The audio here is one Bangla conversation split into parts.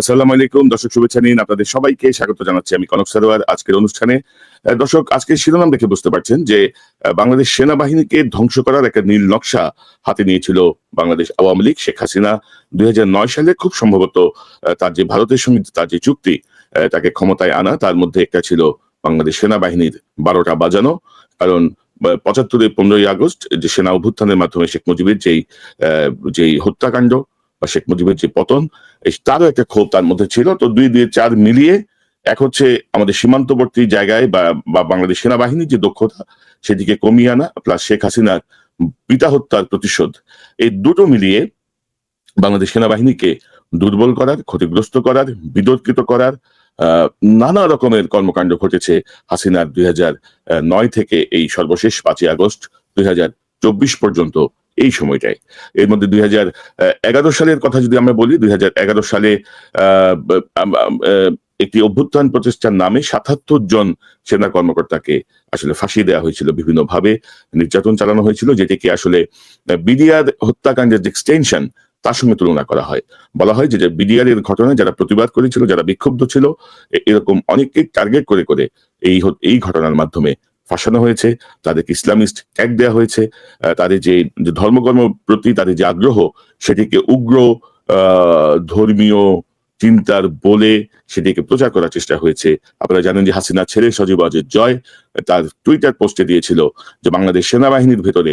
আসসালামু আলাইকুম দর্শক, শুভেচ্ছা নিন। আপনাদের সবাইকে স্বাগত জানাচ্ছি আমি কনক সারোয়ার আজকের অনুষ্ঠানে। দর্শক, আজকের শিরোনাম দেখে বুঝতে পারছেন যে বাংলাদেশ সেনাবাহিনীকে ধ্বংস করার একটা নীল নকশা হাতে নিয়েছিল বাংলাদেশ আওয়ামী লীগ। শেখ হাসিনা ২০০৯ সালে খুব সম্ভবত তার যে ভারতের সঙ্গে তার যে চুক্তি, তাকে ক্ষমতায় আনা, তার মধ্যে একটা ছিল বাংলাদেশ সেনাবাহিনীর ১২টা বাজানো। কারণ ৭৫-এর ১৫ই আগস্ট যে সেনা অভ্যুত্থানের মাধ্যমে শেখ মুজিবের যেই হত্যাকাণ্ড বা শেখ মুজিবের যে পতন, তারও একটা ক্ষোভ তার মধ্যে ছিল। তো ২-২-৪ মিলিয়ে এক হচ্ছে আমাদের সীমান্তবর্তী জায়গায় বা বাংলাদেশ সেনাবাহিনীর যে দক্ষতা সেটিকে কমিয়ে আনা, প্লাস শেখ হাসিনার পিতা হত্যার প্রতিশোধ, এই দুটো মিলিয়ে বাংলাদেশ সেনাবাহিনীকে দুর্বল করার, ক্ষতিগ্রস্ত করার, বিতর্কিত করার নানা রকমের কর্মকাণ্ড ঘটেছে হাসিনার ২০০৯ থেকে এই সর্বশেষ ৫ই আগস্ট ২০২৪ পর্যন্ত এই সময়টায়। এর মধ্যে ২০১১ সালের কথা যদি আমরা বলি, ২০১১ সালে একটি অভ্যুত্থান প্রচেষ্টার নামে ৭৭ জন সেনা কর্মকর্তাকে আসলে ফাঁসি দেওয়া হয়েছিল, বিভিন্নভাবে নির্যাতন চালানো হয়েছিল, যেটিকে আসলে বিডিআর হত্যাকাণ্ডের যে এক্সটেনশন তার সঙ্গে তুলনা করা হয়। বলা হয় যে বিডিআর এর ঘটনায় যারা প্রতিবাদ করেছিল, যারা বিক্ষুব্ধ ছিল, এরকম অনেককে টার্গেট করে করে এই ঘটনার মাধ্যমে ফাঁসানো হয়েছে, তাদেরকে ইসলামিস্ট ট্যাগ দেওয়া হয়েছে, তাদের যে ধর্মকর্ম প্রতি তাদের যে আগ্রহ সেটিকে উগ্র ধর্মীয় চিন্তার বলে সেটিকে প্রচার করার চেষ্টা হয়েছে। আপনারা জানেন যে হাসিনা ছেলে সজীব ওয়াজেদ জয় তার টুইটার পোস্টে দিয়েছিল যে বাংলাদেশ সেনাবাহিনীর ভেতরে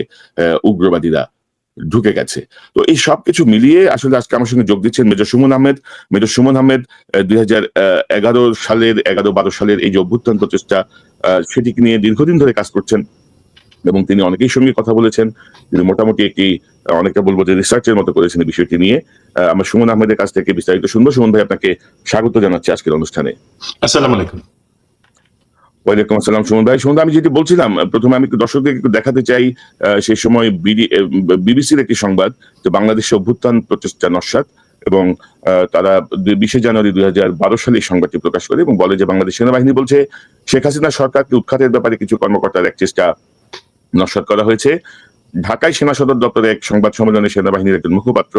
উগ্রবাদীরা ঢুকে গেছে। তো এই সবকিছু মিলিয়ে আসলে আজকে আমার সঙ্গে যোগ দিচ্ছেন মেজর সুমন আহমেদ। মেজর সুমন আহমেদ ২০১১ সালের এই যে অভ্যুত্থান প্রচেষ্টা, সেটিকে নিয়ে দীর্ঘদিন ধরে কাজ করছেন এবং তিনি অনেকেই সঙ্গে কথা বলেছেন। তিনি মোটামুটি একটি অনেকটা বলবো যে রিসার্চের মতো করেছেন এই বিষয়টি নিয়ে। আমরা সুমন আহমেদের কাছ থেকে বিস্তারিত শুনবো। সুমন ভাই, আপনাকে স্বাগত জানাচ্ছি আজকের অনুষ্ঠানে। আসসালামু আলাইকুম। ওয়ালাইকুম আসসালাম সুমন ভাই। সুমন, আমি যেটি বলছিলাম, প্রথমে আমি দর্শকদের একটু দেখাতে চাই সেই সময় বিবিসির একটি সংবাদ যে বাংলাদেশে অভ্যুত্থান প্রচেষ্টা নস্যাৎ, এবং তারা ২০ জানুয়ারি ২০১২ সালে এই সংবাদটি প্রকাশ করে এবং বলে যে বাংলাদেশ সেনাবাহিনী বলছে শেখ হাসিনা সরকারকে উৎখাতের ব্যাপারে কিছু কর্মকর্তার এক চেষ্টা নস্যাৎ করা হয়েছে। ঢাকায় সেনা সদর দপ্তরে এক সংবাদ সম্মেলনে সেনাবাহিনীর একজন মুখপাত্র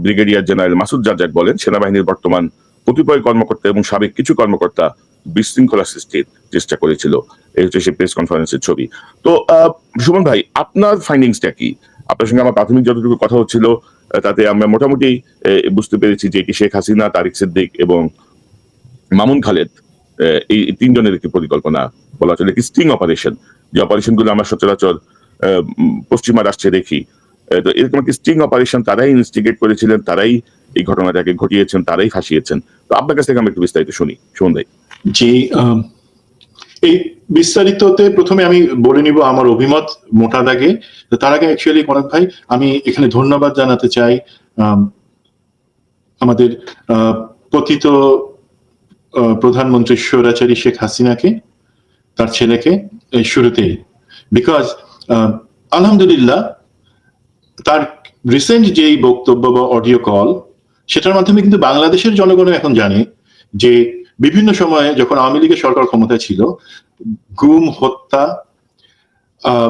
ব্রিগেডিয়ার জেনারেল মাসুদ জাজ্জাক বলেন সেনাবাহিনীর বর্তমান কতিপয় কর্মকর্তা এবং সাবেক কিছু কর্মকর্তা বিশৃঙ্খলা সৃষ্টির চেষ্টা করেছিল। এই হচ্ছে সেই প্রেস কনফারেন্সের ছবি। তো সুমন ভাই, আপনার ফাইন্ডিংসটা কি? আপনার সঙ্গে আমার প্রাথমিক যতটুকু কথা হচ্ছিল তাতে আমরা মোটামুটি বুঝতে পেরেছি যে এটি শেখ হাসিনা, তারিক সিদ্দিক এবং মামুন খালেদ, এই তিনজনের একটি পরিকল্পনা, বলা চলে কি স্টিং অপারেশন, যে অপারেশনগুলো আমরা সচরাচর পশ্চিমা রাষ্ট্রে দেখি। তো এরকম একটি স্টিং অপারেশন তারাই ইনস্টিগেট করেছিলেন, তারাই এই ঘটনাটাকে ঘটিয়েছেন, তারাই ফাঁসিয়েছেন। তো আপনার কাছ থেকে আমরা একটু বিস্তারিত শুনি সুমন ভাই। জি, এই বিস্তারিততে প্রথমে আমি বলে নিব আমার অভিমত মোটা দাগে। তার আগে অ্যাকচুয়ালি কনক ভাই, আমি এখানে ধন্যবাদ জানাতে চাই আমাদের পতিত প্রধানমন্ত্রী স্বৈরাচারী শেখ হাসিনাকে, তার ছেলেকে, এই শুরুতেই। বিকজ আলহামদুলিল্লাহ তার রিসেন্ট যেই বক্তব্য বা অডিও কল, সেটার মাধ্যমে কিন্তু বাংলাদেশের জনগণ এখন জানে যে বিভিন্ন সময়ে যখন আওয়ামী লীগের সরকার ক্ষমতায় ছিল, গুম, হত্যা,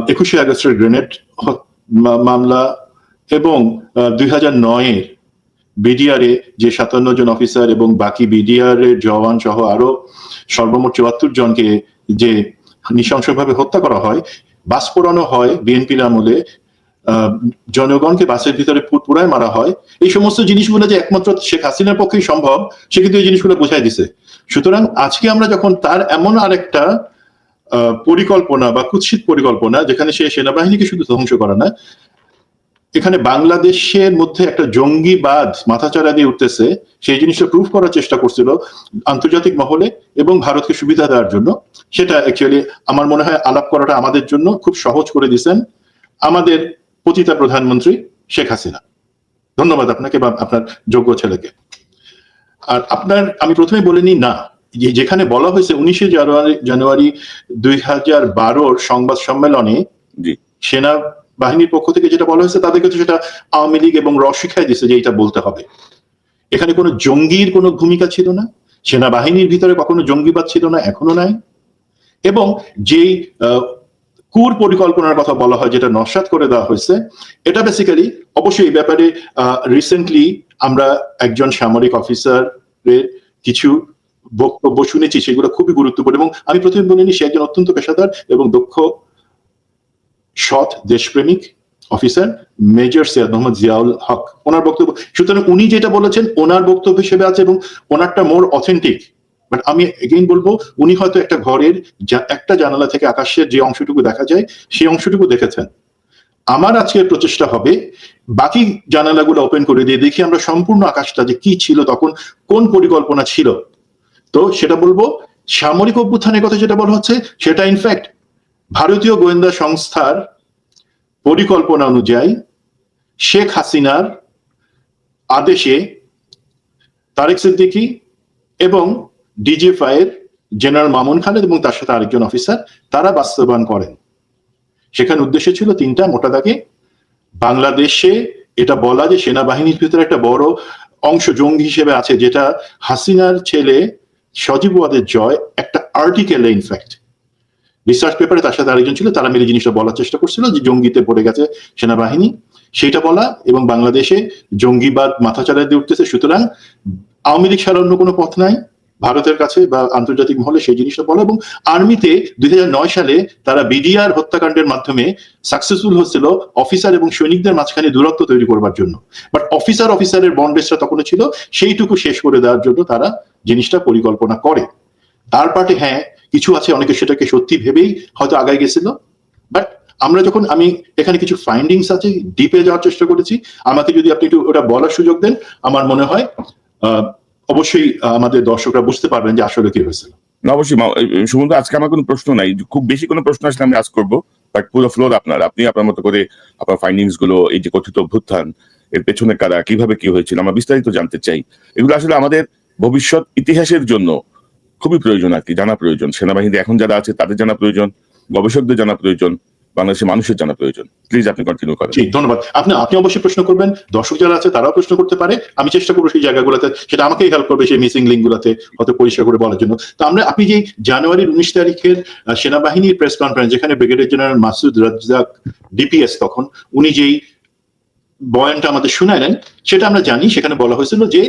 ২১শে আগস্টের গ্রেনেড মামলা এবং ২০০৯-এর বিডিআরে যে ৫৭ জন অফিসার এবং বাকি বিডিআর এর জওয়ান সহ আরো সর্বমোট ৭৪ জনকে যে নৃশংসভাবে হত্যা করা হয়, বাস পোড়ানো হয় বিএনপির আমলে, জনগণকে বাসের ভিতরে পুরায় মারা হয়, এই সমস্ত জিনিসগুলো যে একমাত্র শেখ হাসিনার পক্ষেই সম্ভব, সে কিন্তু এই জিনিসগুলো বোঝাই দিছে। সুতরাং আজকে আমরা যখন তার এমন আরেকটা পরিকল্পনা বা কুৎসিত পরিকল্পনা, যেখানে সে সেনাবাহিনীকে শুধু ধ্বংস করে না, এখানে বাংলাদেশের মধ্যে একটা জঙ্গিবাদ মাথাচাড়া দিয়ে উঠতেছে, সেই জিনিসটা প্রুফ করার চেষ্টা করছিল আন্তর্জাতিক মহলে এবং ভারতকে সুবিধা দেওয়ার জন্য। সেটা অ্যাকচুয়ালি আমার মনে হয় আলাপ করাটা আমাদের জন্য খুব সহজ করে দিয়েছেন আমাদের পতিতা প্রধানমন্ত্রী শেখ হাসিনা। ধন্যবাদ আপনাকে বা আপনার যোগ্য ছেলেকে। আর আমি প্রথমে বলে নিই, না, যেখানে বলা হয়েছে ১৯শে জানুয়ারি ২০১২ সংবাদ সম্মেলনে সেনা বাহিনীর পক্ষ থেকে যেটা বলা হয়েছে, তাদেরকে তো সেটা আওয়ামী লীগ এবং শিখাই দিচ্ছে যে এটা বলতে হবে। এখানে কোনো জঙ্গির কোনো ভূমিকা ছিল না, সেনাবাহিনীর ভিতরে কখনো জঙ্গিবাদ ছিল না, এখনো নাই। এবং যেই কুর পরিকল্পনার কথা বলা হয়, যেটা নস্যাৎ করে দেওয়া হয়েছে, এটা বেসিক্যালি অবশ্যই এই ব্যাপারে রিসেন্টলি আমরা একজন সামরিক অফিসারের কিছু বক্তব্য শুনেছি, সেগুলো খুবই গুরুত্বপূর্ণ। এবং আমি প্রথমে বলিনি, সে একজন অত্যন্ত পেশাদার এবং দক্ষ, সৎ, দেশপ্রেমিক অফিসার, মেজর সৈয়দ মোহাম্মদ জিয়াউল হক, ওনার বক্তব্য। সুতরাং উনি যেটা বলেছেন ওনার বক্তব্য হিসেবে আছে এবং ওনারটা মোর অথেন্টিক। বাট আমি এগেইন বলবো, উনি হয়তো একটা ঘরের একটা জানালা থেকে আকাশের যে অংশটুকু দেখা যায় সেই অংশটুকু দেখেছেন। আমার আজকের প্রচেষ্টা হবে বাকি জানালাগুলো ওপেন করে দিয়ে দেখি আমরা সম্পূর্ণ আকাশটা যে কি ছিল তখন, কোন পরিকল্পনা ছিল। তো সেটা বলবো, সামরিক অভ্যুত্থানের কথা যেটা বলা হচ্ছে সেটা ইনফ্যাক্ট ভারতীয় গোয়েন্দা সংস্থার পরিকল্পনা অনুযায়ী শেখ হাসিনার আদেশে তারেক সিদ্দিকী এবং ডিজিএফআই এর জেনারেল মামুন খালেদ এবং তার সাথে আরেকজন অফিসার, তারা বাস্তবায়ন করেন। সেখানে উদ্দেশ্য ছিল তিনটা মোটা দাগে। বাংলাদেশে এটা বলা যে সেনাবাহিনীর ভিতরে একটা বড় অংশ জঙ্গি হিসেবে আছে, যেটা হাসিনার ছেলে সজীব ওয়াদের জয় একটা আর্টিকেলে ইনফ্যাক্ট রিসার্চ পেপারে তার সাথে আরেকজন ছিল, তারা মিলে জিনিসটা বলার চেষ্টা করছিল যে জঙ্গিতে পড়ে গেছে সেনাবাহিনী, সেটা বলা এবং বাংলাদেশে জঙ্গিবাদ মাথা চাড়া দিয়ে উঠতেছে। সুতরাং আওয়ামী লীগ ছাড়া অন্য কোনো পথ নাই ভারতের কাছে বা আন্তর্জাতিক মহলে সেই জিনিসটা বলা। এবং আর্মিতে 2009 সালে তারা বিডিআর হত্যাকাণ্ডের মাধ্যমে সাকসেসফুল হচ্ছিল অফিসার এবং সৈনিকদের মাঝখানে দূরত্ব তৈরি করবার জন্য। বাট অফিসারের বন্ডেজটা তখনও ছিল, সেইটুকু শেষ করে দেওয়ার জন্য তারা জিনিসটা পরিকল্পনা করে। তার পার্টে হ্যাঁ কিছু আছে, অনেকে সেটাকে সত্যি ভেবেই হয়তো আগায় গেছিল। বাট আমরা যখন, আমি এখানে কিছু ফাইন্ডিংস আছে, ডিপে যাওয়ার চেষ্টা করেছি। আমাকে যদি আপনি একটু ওটা বলার সুযোগ দেন, আমার মনে হয় অবশ্যই আমাদের দর্শকরা বুঝতে পারবেন যে আসলে কি হয়েছিল। না অবশ্যই সুমন্ত, আজকে আমার কোনো প্রশ্ন নাই, খুব বেশি কোনো প্রশ্ন আসলে আমি আজ করবো, বাট পুরো ফ্লোর আপনার, আপনি আপনার মতো করে আপনার ফাইন্ডিংস গুলো, এই যে কথিত অভ্যুত্থান এর পেছনে কারা, কিভাবে কি হয়েছিল, আমরা বিস্তারিত জানতে চাই। এগুলো আসলে আমাদের ভবিষ্যৎ ইতিহাসের জন্য খুবই প্রয়োজন আর কি, জানা প্রয়োজন। সেনাবাহিনী এখন যারা আছে তাদের জানা প্রয়োজন, গবেষকদের জানা প্রয়োজন, বাংলাদেশের মানুষের জানা প্রয়োজন। প্লিজ আপনি কন্টিনিউ করেন। ঠিক, ধন্যবাদ। আপনি অবশ্যই প্রশ্ন করবেন, দর্শক যারা আছে তারাও প্রশ্ন করতে পারে, আমি চেষ্টা করবো সেই জায়গাগুলোতে, সেটা আমাকেই হেল্প করবে সেই মিসিং লিঙ্ক গুলোতে হয়তো পরিষ্কার করে বলার জন্য। তো আপনি যে জানুয়ারির 19 তারিখের সেনাবাহিনীর প্রেস কনফারেন্স, যেখানে brigadier general Masud Razzaq DPS, তখন উনি যেই বয়ানটা আমাদের শুনালেন সেটা আমরা জানি। সেখানে বলা হয়েছিল যে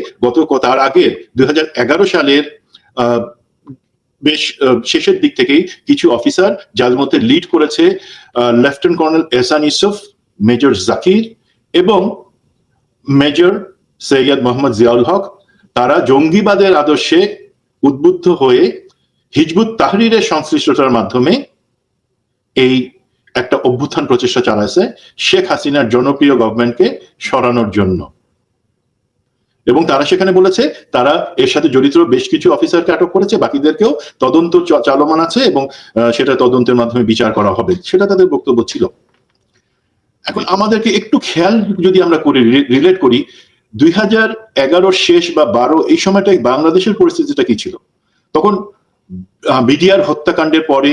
তার আগের 2011 সালের বেশ শেষের দিক থেকেই কিছু অফিসার, যার মধ্যে লিড করেছে lieutenant colonel Ehsan Yusuf, major Zakir এবং মেজর সৈয়দ মোহাম্মদ জিয়াউল হক, তারা জঙ্গিবাদের আদর্শে উদ্বুদ্ধ হয়ে হিজবুত তাহরিরের সংশ্লিষ্টতার মাধ্যমে এই একটা অভ্যুত্থান প্রচেষ্টা চালাইছে শেখ হাসিনার জনপ্রিয় গভর্নমেন্টকে সরানোর জন্য। এবং তারা সেখানে বলেছে তারা এর সাথে জড়িত বেশ কিছু অফিসারকে আটক করেছে, বাকিদেরকেও তদন্ত চলমান আছে এবং সেটা তদন্তের মাধ্যমে বিচার করা হবে, সেটা তাদের বক্তব্য ছিল। এখন আমাদেরকে একটু খেয়াল যদি আমরা করি, রিলেট করি, 2011 শেষ বা 12 এই সময়টাই বাংলাদেশের পরিস্থিতিটা কি ছিল। তখন বিডিআর হত্যাকাণ্ডের পরে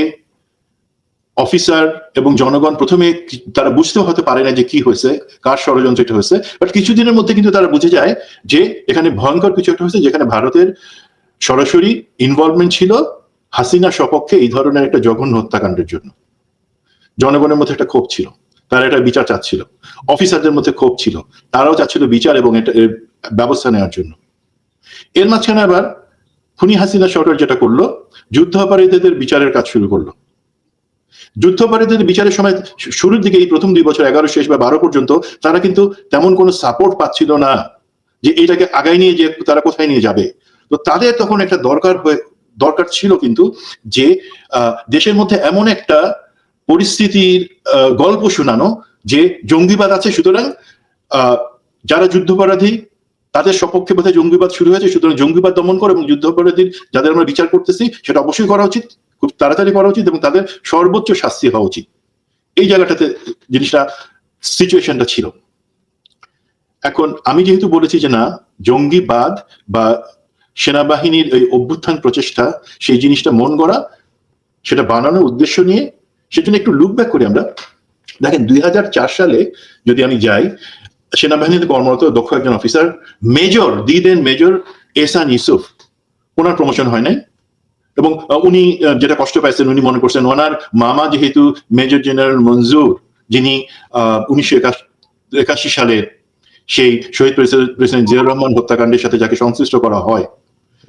অফিসার এবং জনগণ প্রথমে তারা বুঝতেও হতে পারে না যে কি হয়েছে, কার ষড়যন্ত্র এটা হয়েছে। বাট কিছুদিনের মধ্যে কিন্তু তারা বুঝে যায় যে এখানে ভয়ঙ্কর কিছু একটা হয়েছে, যেখানে ভারতের সরাসরি ইনভলভমেন্ট ছিল হাসিনা সপক্ষে এই ধরনের একটা জঘন্য হত্যাকাণ্ডের জন্য। জনগণের মধ্যে একটা ক্ষোভ ছিল, তারা এটা বিচার চাচ্ছিল। অফিসারদের মধ্যে ক্ষোভ ছিল, তারাও চাচ্ছিল বিচার এবং এটা ব্যবস্থা নেওয়ার জন্য। এর মাঝখানে আবার খুনি হাসিনা সরকার যেটা করলো, যুদ্ধাপরাধীদের বিচারের কাজ শুরু করলো। যুদ্ধাপরাধীদের বিচারের সময় শুরুর দিকে এই প্রথম 2 বছর, 11 শেষ বা 12 পর্যন্ত, তারা কিন্তু তেমন কোনো সাপোর্ট পাচ্ছিল না যে এটাকে আগায় নিয়ে যে তারা কোথায় নিয়ে যাবে। তো তাদের তখন একটা দরকার ছিল কিন্তু যে দেশের মধ্যে এমন একটা পরিস্থিতির গল্প শোনানো যে জঙ্গিবাদ আছে, সুতরাং যারা যুদ্ধাপরাধী তাদের সপক্ষে বোধহয় জঙ্গিবাদ শুরু হয়েছে, সুতরাং জঙ্গিবাদ দমন করো এবং যুদ্ধাপরাধীর যাদের আমরা বিচার করতেছি সেটা অবশ্যই করা উচিত, খুব তাড়াতাড়ি করা উচিত এবং তাদের সর্বোচ্চ শাস্তি হওয়া উচিত। এই জায়গাটাতে জিনিসটা, সিচুয়েশনটা ছিল। এখন আমি যেহেতু বলেছি যে না, জঙ্গিবাদ বা সেনাবাহিনীর এই অভ্যুত্থান প্রচেষ্টা সেই জিনিসটা মন গড়া, সেটা বানানোর উদ্দেশ্য নিয়ে, সেজন্য একটু লুক ব্যাক করি আমরা। দেখেন 2004 সালে যদি আমি যাই, সেনাবাহিনীতে কর্মরত দক্ষ একজন অফিসার, মেজর মেজর এহসান ইউসুফ, ওনার প্রমোশন হয় নাই, এবং উনি যেটা কষ্ট পাইছেন, উনি মনে করছেন ওনার মামা যেহেতু মেজর জেনারেল মঞ্জুর, যিনি 1981 সালে সেই শহীদ প্রেসিডেন্ট জিয়াউর রহমান হত্যাকাণ্ডের সাথে যাকে সংশ্লিষ্ট করা হয়,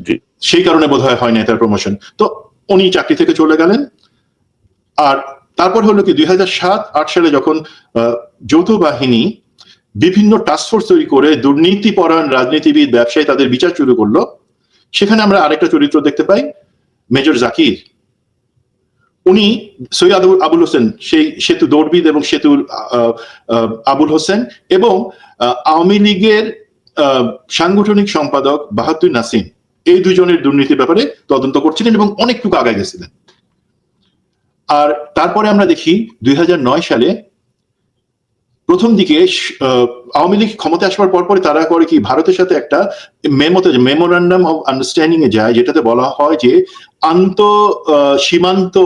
জি সেই কারণে বোধহয় হয় না তার প্রমোশন। তো উনি চাকরি থেকে চলে গেলেন। আর তারপর হলো কি 2007-8 সালে যখন যৌথ বাহিনী বিভিন্ন টাস্কফোর্স তৈরি করে দুর্নীতিপরায়ণ রাজনীতিবিদ, ব্যবসায়ী তাদের বিচার শুরু করলো, সেখানে আমরা আরেকটা চরিত্র দেখতে পাই, মেজর জাকির। উনি সৈয়দ আবুল হোসেন, সেই সেতু দৌড়বিদ এবং সেতুর আবুল হোসেন, এবং আওয়ামী লীগের সাংগঠনিক সম্পাদক বাহাদুর নাসিম, এই দুজনের দুর্নীতির ব্যাপারে তদন্ত করছিলেন এবং অনেকটুকু আগায় গেছিলেন। আর তারপরে আমরা দেখি 2009 সালে প্রথম দিকে আওয়ামী লীগ ক্ষমতা আসবার পরপরই তারা করে কি, ভারতের সাথে একটা মেমোরান্ডাম অফ আন্ডারস্ট্যান্ডিং এ যায়, যেটাতে বলা হয় যে সীমান্ত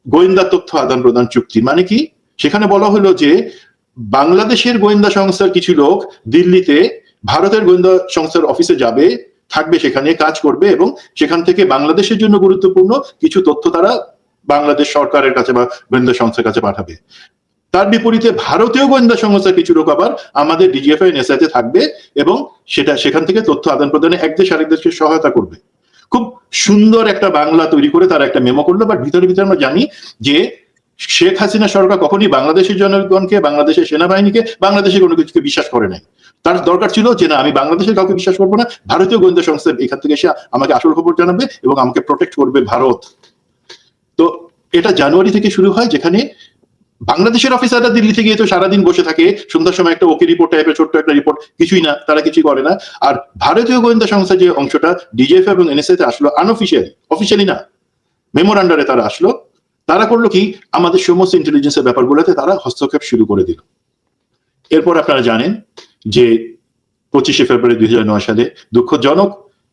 গোয়েন্দা তথ্য আদান প্রদান চুক্তি। মানে কি, সেখানে বলা হলো যে বাংলাদেশের গোয়েন্দা সংস্থার কিছু লোক দিল্লিতে ভারতের গোয়েন্দা সংস্থার অফিসে যাবে, থাকবে, সেখানে কাজ করবে, এবং সেখান থেকে বাংলাদেশের জন্য গুরুত্বপূর্ণ কিছু তথ্য তারা বাংলাদেশ সরকারের কাছে বা গোয়েন্দা সংস্থার কাছে পাঠাবে। তার বিপরীতে ভারতীয় গোয়েন্দা সংস্থার কিছু লোক আবার আমাদের ডিজিএফআই এনএসআইতে থাকবে এবং সেখান থেকে তথ্য আদান প্রদানে এক দেশ আরেক দেশকে সহায়তা করবে। খুব সুন্দর একটা বাংলা তৈরি করে তারা একটা মেমো করলো। বাট ভিতরে ভিতরে আমরা জানি যে শেখ হাসিনা সরকার কখনই বাংলাদেশের জনগণকে, বাংলাদেশের সেনাবাহিনীকে, বাংলাদেশের কোনো কিছুকে বিশ্বাস করে নাই। তার দরকার ছিল যে না, আমি বাংলাদেশের কাউকে বিশ্বাস করবো না, ভারতীয় গোয়েন্দা সংস্থা এখান থেকে এসে আমাকে আসল খবর জানাবে এবং আমাকে প্রোটেক্ট করবে ভারত। তো এটা জানুয়ারি থেকে শুরু হয়, যেখানে বাংলাদেশের অফিসাররা দিল্লি থেকে তো সারাদিন বসে থাকে, সন্ধ্যার সময় একটা ওকে রিপোর্ট টাইপের ছোট্ট একটা রিপোর্ট, কিছুই না, তারা কিছুই করে না। আর ভারতীয় গোয়েন্দা সংস্থা যে অংশটা ডিজিএফ এবং এনএসআই তে আসলো অফিসিয়ালি না, মেমোরান্ডারে তারা আসলো, তারা করলো কি, আমাদের সমস্ত ইন্টেলিজেন্সের ব্যাপারগুলোতে তারা হস্তক্ষেপ শুরু করে দিল। এরপর আপনারা জানেন যে 25শে ফেব্রুয়ারি 2009 সালে দুঃখজনক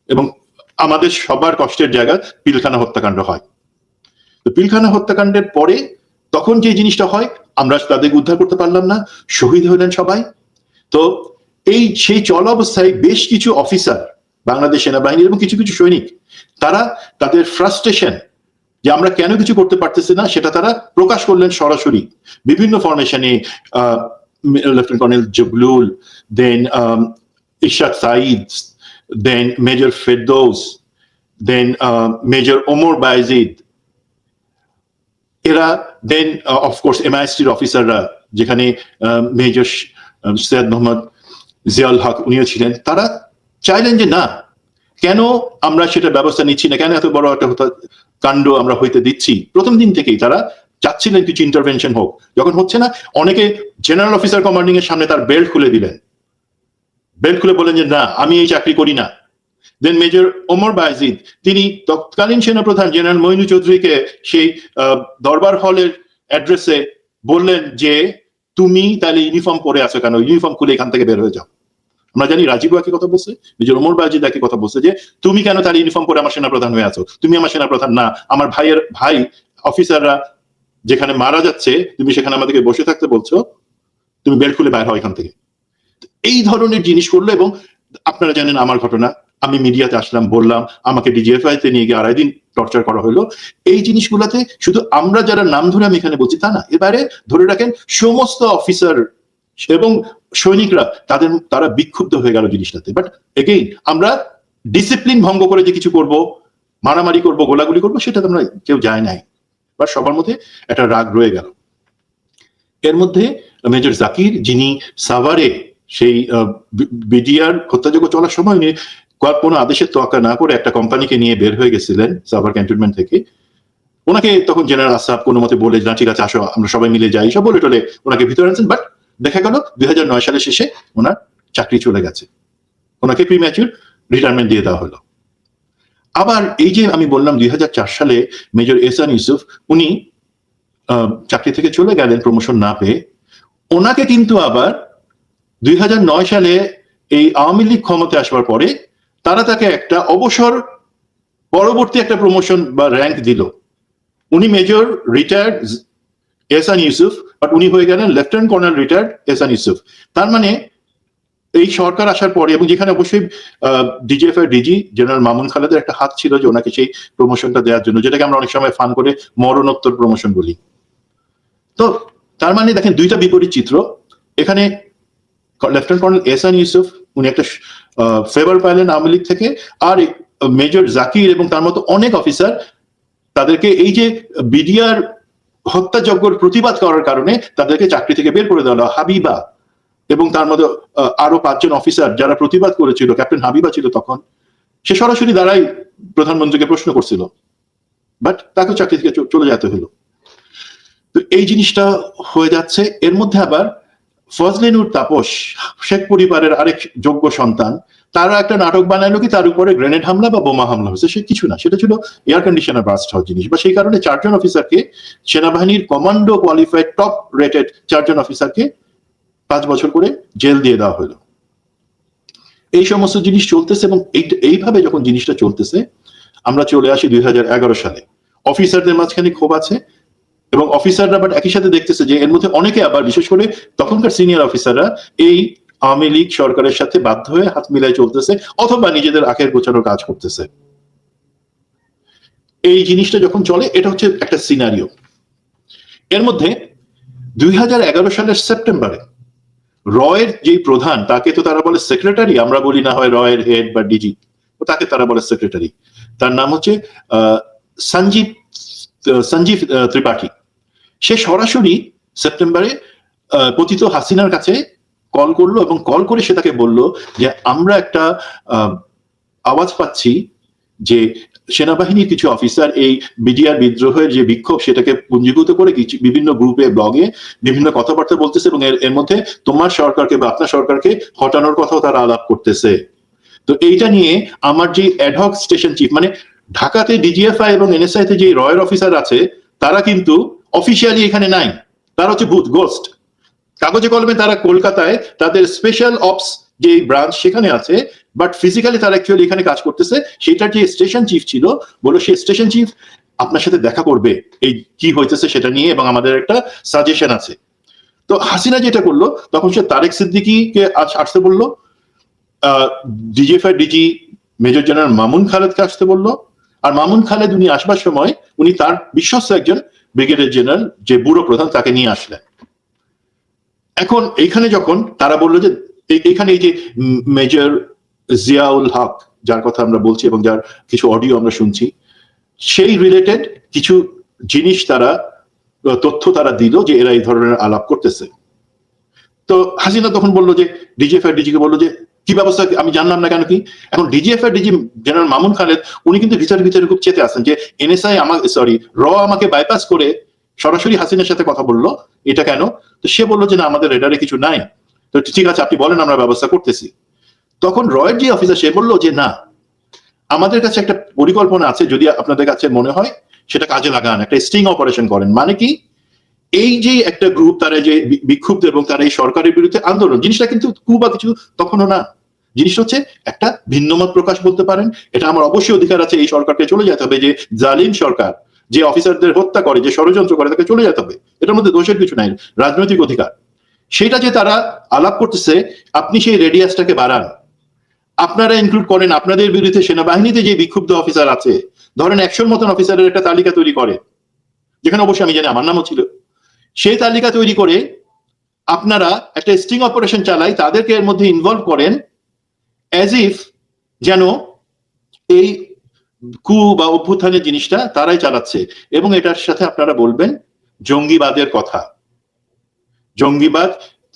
এবং আমাদের সবার কষ্টের জায়গা পিলখানা হত্যাকাণ্ড হয়। তো পিলখানা হত্যাকাণ্ডের পরে তখন যে জিনিসটা হয়, আমরা তাদেরকে উদ্ধার করতে পারলাম না, শহীদ হলেন সবাই। তো সেই চল অবস্থায় বেশ কিছু অফিসার বাংলাদেশ সেনাবাহিনীর এবং কিছু কিছু সৈনিক, তারা তাদের ফ্রাস্ট্রেশন যে আমরা কেন কিছু করতে পারতেছি না, সেটা তারা প্রকাশ করলেন সরাসরি বিভিন্ন ফরমেশনে। লেফটেন্যান্ট কর্নেল জবলুল, দেন ইশাক সাইদ, দেন মেজর ফেরদৌস, দেন মেজর ওমর বায়েজিদ, এরা, দেন অফকোর্স MI6 অফিসাররা, যেখানে মেজর সৈয়দ মোহাম্মদ জিয়াউল হক উনিও ছিলেন, তারা চাইলেন যে না, কেন আমরা সেটা ব্যবস্থা নিচ্ছি না, কেন এত বড় একটা কাণ্ড আমরা হইতে দিচ্ছি। প্রথম দিন থেকেই তারা চাচ্ছিলেন কিছু ইন্টারভেনশন হোক। যখন হচ্ছে না, অনেকে জেনারেল অফিসার কমান্ডিং এর সামনে তার বেল্ট খুলে দিলেন, বেল্ট খুলে বলেন যে না, আমি এই চাকরি করি না। দেন মেজর ওমর বায়েজিদ, তিনি তৎকালীন সেনাপ্রধান জেনারেল মইনু চৌধুরীকে সেই দরবার হলের অ্যাড্রেসে বললেন যে তুমি তাহলে ইউনিফর্ম পরে আছো কেন, ইউনিফর্ম খুলে এখান থেকে বের হয়ে যাও। আমরা জানি রাজীব একই কথা বলছে, মেজর ওমর বায়েজিদ একই কথা বলছে যে তুমি কেন তাহলে ইউনিফর্ম পরে আমার সেনাপ্রধান হয়ে আছো, তুমি আমার সেনাপ্রধান না, আমার ভাই অফিসাররা যেখানে মারা যাচ্ছে তুমি সেখানে আমাদেরকে বসে থাকতে বলছো, তুমি বেল্ট খুলে বাইর হও এখান থেকে। এই ধরনের জিনিস করলো। এবং আপনারা জানেন আমার ঘটনা, আমি মিডিয়াতে আসলাম, বললাম, আমাকে ডিজিএফআই তে নিয়ে গিয়ে 2.5 দিন টর্চার করা হলো। এই জিনিসগুলাতে শুধু আমরা যারা নাম ধরে আমি এখানে বলছি তা না, এবারে ধরে রাখেন সমস্ত অফিসার এবং সৈনিকরা তারা বিক্ষুব্ধ হয়ে গেল জিনিসটাতে। বাট এগেইন, আমরা ডিসিপ্লিন ভঙ্গ করে যে কিছু করব, মারামারি করব, গোলাগুলি করব, সেটা আমরা কেউ যায় নাই, বা সবার মধ্যে একটা রাগ রয়ে গেল। এর মধ্যে মেজর জাকির, যিনি সাভারে সেই বিডিআর হত্যাযজ্ঞ চলার সময় উনি কোনো আদেশের তোয়াক্কা না করে একটা কোম্পানিকে নিয়ে বের হয়ে গেছিলেন সাভার ক্যান্টনমেন্ট থেকে। ওনাকে তখন জেনারেল আসাদ কোনো মতে বলে না, ঠিক আছে আসো আমরা সবাই মিলে যাই, সব বলে টলে ওনাকে ভিতরে আনছেন। বাট দেখা গেল 2009 সালের শেষে ওনার চাকরি চলে গেছে, ওনাকে প্রিম্যাচুর রিটায়ারমেন্ট দিয়ে দেওয়া হলো। আবার এই যে আমি বললাম 2004 সালে মেজর এহসান ইউসুফ, উনি চাকরি থেকে চলে গেলেন প্রমোশন না পেয়ে। ওনাকে কিন্তু আবার 2009 সালে এই আওয়ামী লীগ ক্ষমতায় আসবার পরে তারা তাকে একটা অবসর পরবর্তী একটা প্রমোশন বা র্যাঙ্ক দিল। উনি major retired Ehsan Yusuf, but উনি হয়ে গেলেন লেফটেন্যান্ট কর্নেল রিটায়ার্ড এহসান ইউসুফ। তার মানে এই সরকার আসার পরে, এবং যেখানে অবশ্যই ডিজিএফআই ডিজি জেনারেল মামুন খালেদের একটা হাত ছিল যে ওনাকে সেই প্রমোশনটা দেওয়ার জন্য, যেটাকে আমরা অনেক সময় ফান করে মরণোত্তর প্রমোশন বলি। তো তার মানে দেখেন দুইটা বিপরীত চিত্র এখানে। লেফটেন্যান্ট কর্নেল এহসান ইউসুফ উনি একটা ফেভার পাইলেন আওয়ামী লীগ থেকে, আর মেজর জাকির এবং তার মতো অনেক অফিসার তাদেরকে এই যে বিডিআর হত্যাযজ্ঞের প্রতিবাদ করার কারণে তাদেরকে চাকরি থেকে বের করে দেওয়া হলো। হাবিবা এবং তার মধ্যে আরো 5 জন অফিসার যারা প্রতিবাদ করেছিল, ক্যাপ্টেন হাবিবা ছিল তখন, সে সরাসরি দাঁড়াই প্রধানমন্ত্রীকে প্রশ্ন করছিল, বাট তাকে চাকরি থেকে চলে যেতে হলো। তো এই জিনিসটা হয়ে যাচ্ছে। এর মধ্যে আবার ফজলে নূর তাপস, শেখ পরিবারের আরেক যোগ্য সন্তান, তারা একটা নাটক বানাইলো কি তার উপরে গ্রেনেড হামলা বা বোমা হামলা হয়েছে। সে কিছু না, সেটা ছিল এয়ার কন্ডিশনার বাস্ট হওয়ার জিনিস। বা সেই কারণে 4 জন অফিসারকে, সেনাবাহিনীর কমান্ডো কোয়ালিফাইড টপ রেটেড 4 জন অফিসারকে 5 বছর করে জেল দিয়ে দেওয়া হলো। এই সমস্ত জিনিস চলতেছে, এবং এইভাবে যখন জিনিসটা চলতেছে আমরা চলে আসি 2011 সালে। অফিসারদের মাঝখানে ক্ষোভ আছে, এবং অফিসাররা বাট একই সাথে দেখতেছে যে এর মধ্যে অনেকে আবার, বিশেষ করে তখনকার সিনিয়র অফিসাররা, এই আওয়ামী লীগ সরকারের সাথে বাধ্য হয়ে হাত মিলাই চলতেছে, অথবা নিজেদের আখের গোছানোর কাজ করতেছে। এই জিনিসটা যখন চলে, এটা হচ্ছে একটা সিনারিও। এর মধ্যে 2011 সালের সেপ্টেম্বরে রয়ের যেই প্রধান, তাকে তো তারা বলে সেক্রেটারি, আমরা বলি না হয় রয়ের হেড বা ডিজি, তাকে তারা বলে সেক্রেটারি। তার নাম হচ্ছে সঞ্জীব ত্রিপাঠী। সে সরাসরি সেপ্টেম্বরে পতিত হাসিনার কাছে কল করলো, এবং কল করে সে তাকে বলল যে আমরা একটা আওয়াজ পাচ্ছি যে সেনাবাহিনীর কিছু অফিসার এই বিডিআর বিদ্রোহের যে বিক্ষোভ সেটাকে পুঞ্জীভূত করে কিছু বিভিন্ন গ্রুপে, ব্লগে বিভিন্ন কথাবার্তা বলতেছে, এবং এর মধ্যে তোমার সরকারকে বা আপনার সরকারকে হটানোর কথাও তারা আলাপ করতেছে। তো এইটা নিয়ে আমার যে অ্যাডহক স্টেশন চিফ, মানে ঢাকাতে ডিজিএফআই এবং এনএসআই তে যে রয়ের অফিসার আছে, তারা কিন্তু অফিসিয়ালি এখানে নাই, তারা হচ্ছে ভূত, গোস্ট। কাগজে কলমে তারা কলকাতায় তাদের স্পেশাল অপস যে ব্রাঞ্চ সেখানে আছে, বাট ফিজিক্যালি তারা অ্যাকচুয়ালি এখানে কাজ করতেছে। সেটার যে স্টেশন চিফ ছিল, বলো সেই স্টেশন চিফ আপনার সাথে দেখা করবে এই কি হইতেছে সেটা নিয়ে, এবং আমাদের একটা সাজেশন আছে। তো হাসিনা যেটা করলো, তখন সে তারেক সিদ্দিকীকে আসতে বললো, DGFI DG major general Mamun খালেদকে আসতে বললো। আর মামুন খালেদ উনি আসবার সময় উনি তার বিশ্বস্ত একজন ব্রিগেডিয়ার জেনারেল যে ব্যুরো প্রধান তাকে নিয়ে আসলেন। এখন এইখানে যখন তারা বললো যে এইখানে এই যে মেজর জিয়াউল হক যার কথা আমরা বলছি এবং যার কিছু অডিও আমরা শুনছি, সেই রিলেটেড কিছু জিনিস তারা, তথ্য তারা দিল যে এরা এই ধরনের আলাপ করতেছে। তো হাসিনা তখন বললো যে ডিজিএফআই ডিজিকে বললো যে কি ব্যবস্থা, আমি জানলাম না কেন কি। এখন DGFI DG general Mamun Khaled উনি কিন্তু ভিতরে ভিতরে খুব চেতে আসেন যে এনএসআই আমাকে বাইপাস করে সরাসরি হাসিনার সাথে কথা বললো, এটা কেন? তো সে বললো যে না, আমাদের রেডারে কিছু নাই। তো ঠিক আছে, আপনি বলেন, আমরা ব্যবস্থা করতেছি। তখন রয়ের যে অফিসার সে বললো যে না, আমাদের কাছে একটা পরিকল্পনা আছে, যদি আপনাদের কাছে মনে হয় সেটা কাজে লাগান, একটা স্টিং অপারেশন করেন। মানে কি, এই যে একটা গ্রুপ তারা যে বিক্ষুব্ধ এবং তারা এই সরকারের বিরুদ্ধে আন্দোলন, জিনিসটা কিন্তু খুব বা কিছু তখনও না, জিনিসটা হচ্ছে একটা ভিন্নমত প্রকাশ বলতে পারেন। এটা আমার অবশ্যই অধিকার আছে, এই সরকারকে চলে যেতে হবে, যে জালিম সরকার যে অফিসারদের হত্যা করে, যে ষড়যন্ত্র করে, তাকে চলে যেতে হবে, এটার মধ্যে দোষের কিছু নাই, রাজনৈতিক অধিকার। সেটা যে তারা আলাপ করতেছে, আপনি সেই রেডিয়াসটাকে বাড়ান, আপনারা ইনক্লুড করেন আপনাদের বিরুদ্ধে সেনাবাহিনীতে যে বিক্ষুব্ধ অফিসার আছে, ধরেন 100 মতন অফিসারের একটা তালিকা তৈরি করে, যেখানে অবশ্যই আমি জানি আমার নামও ছিল। সেই তালিকা তৈরি করে আপনারা একটা স্টিং অপারেশন চালাই, তাদেরকে এর মধ্যে ইনভলভ করেন, অ্যাজ ইফ যেন এই কু বা অভ্যুত্থানের জিনিসটা তারাই চালাচ্ছে। এবং এটার সাথে আপনারা বলবেন জঙ্গিবাদের কথা। জঙ্গিবাদ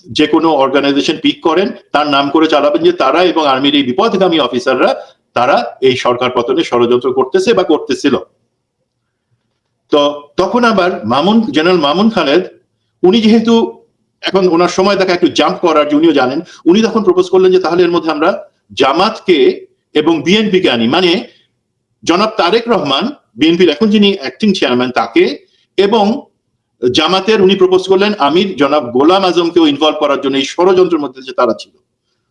যে কোনো অর্গানাইজেশন পিক করেন, তার নাম করে চালাবেন যে তারা এবং আর্মির এই বিপদগামী অফিসাররা তারা এই সরকার পতনে ষড়যন্ত্র করতেছে বা করতেছিল। তো তখন আবার জেনারেল মামুন খালেদ উনি যেহেতু এখন ওনার সময় দেখা একটু জাম্প করার, উনিও জানেন, উনি তখন প্রপোজ করলেন যে তাহলে এর মধ্যে আমরা জামাতকে এবং বিএনপিকে আনি, মানে জনাব তারেক রহমান বিএনপির এখন যিনি অ্যাক্টিং চেয়ারম্যান তাকে, এবং জামাতের উনি প্রপোজ করলেন আমির জনাব গোলাম আজমকেও ইনভলভ করার জন্য এই ষড়যন্ত্রের মধ্যে যে তারা ছিল।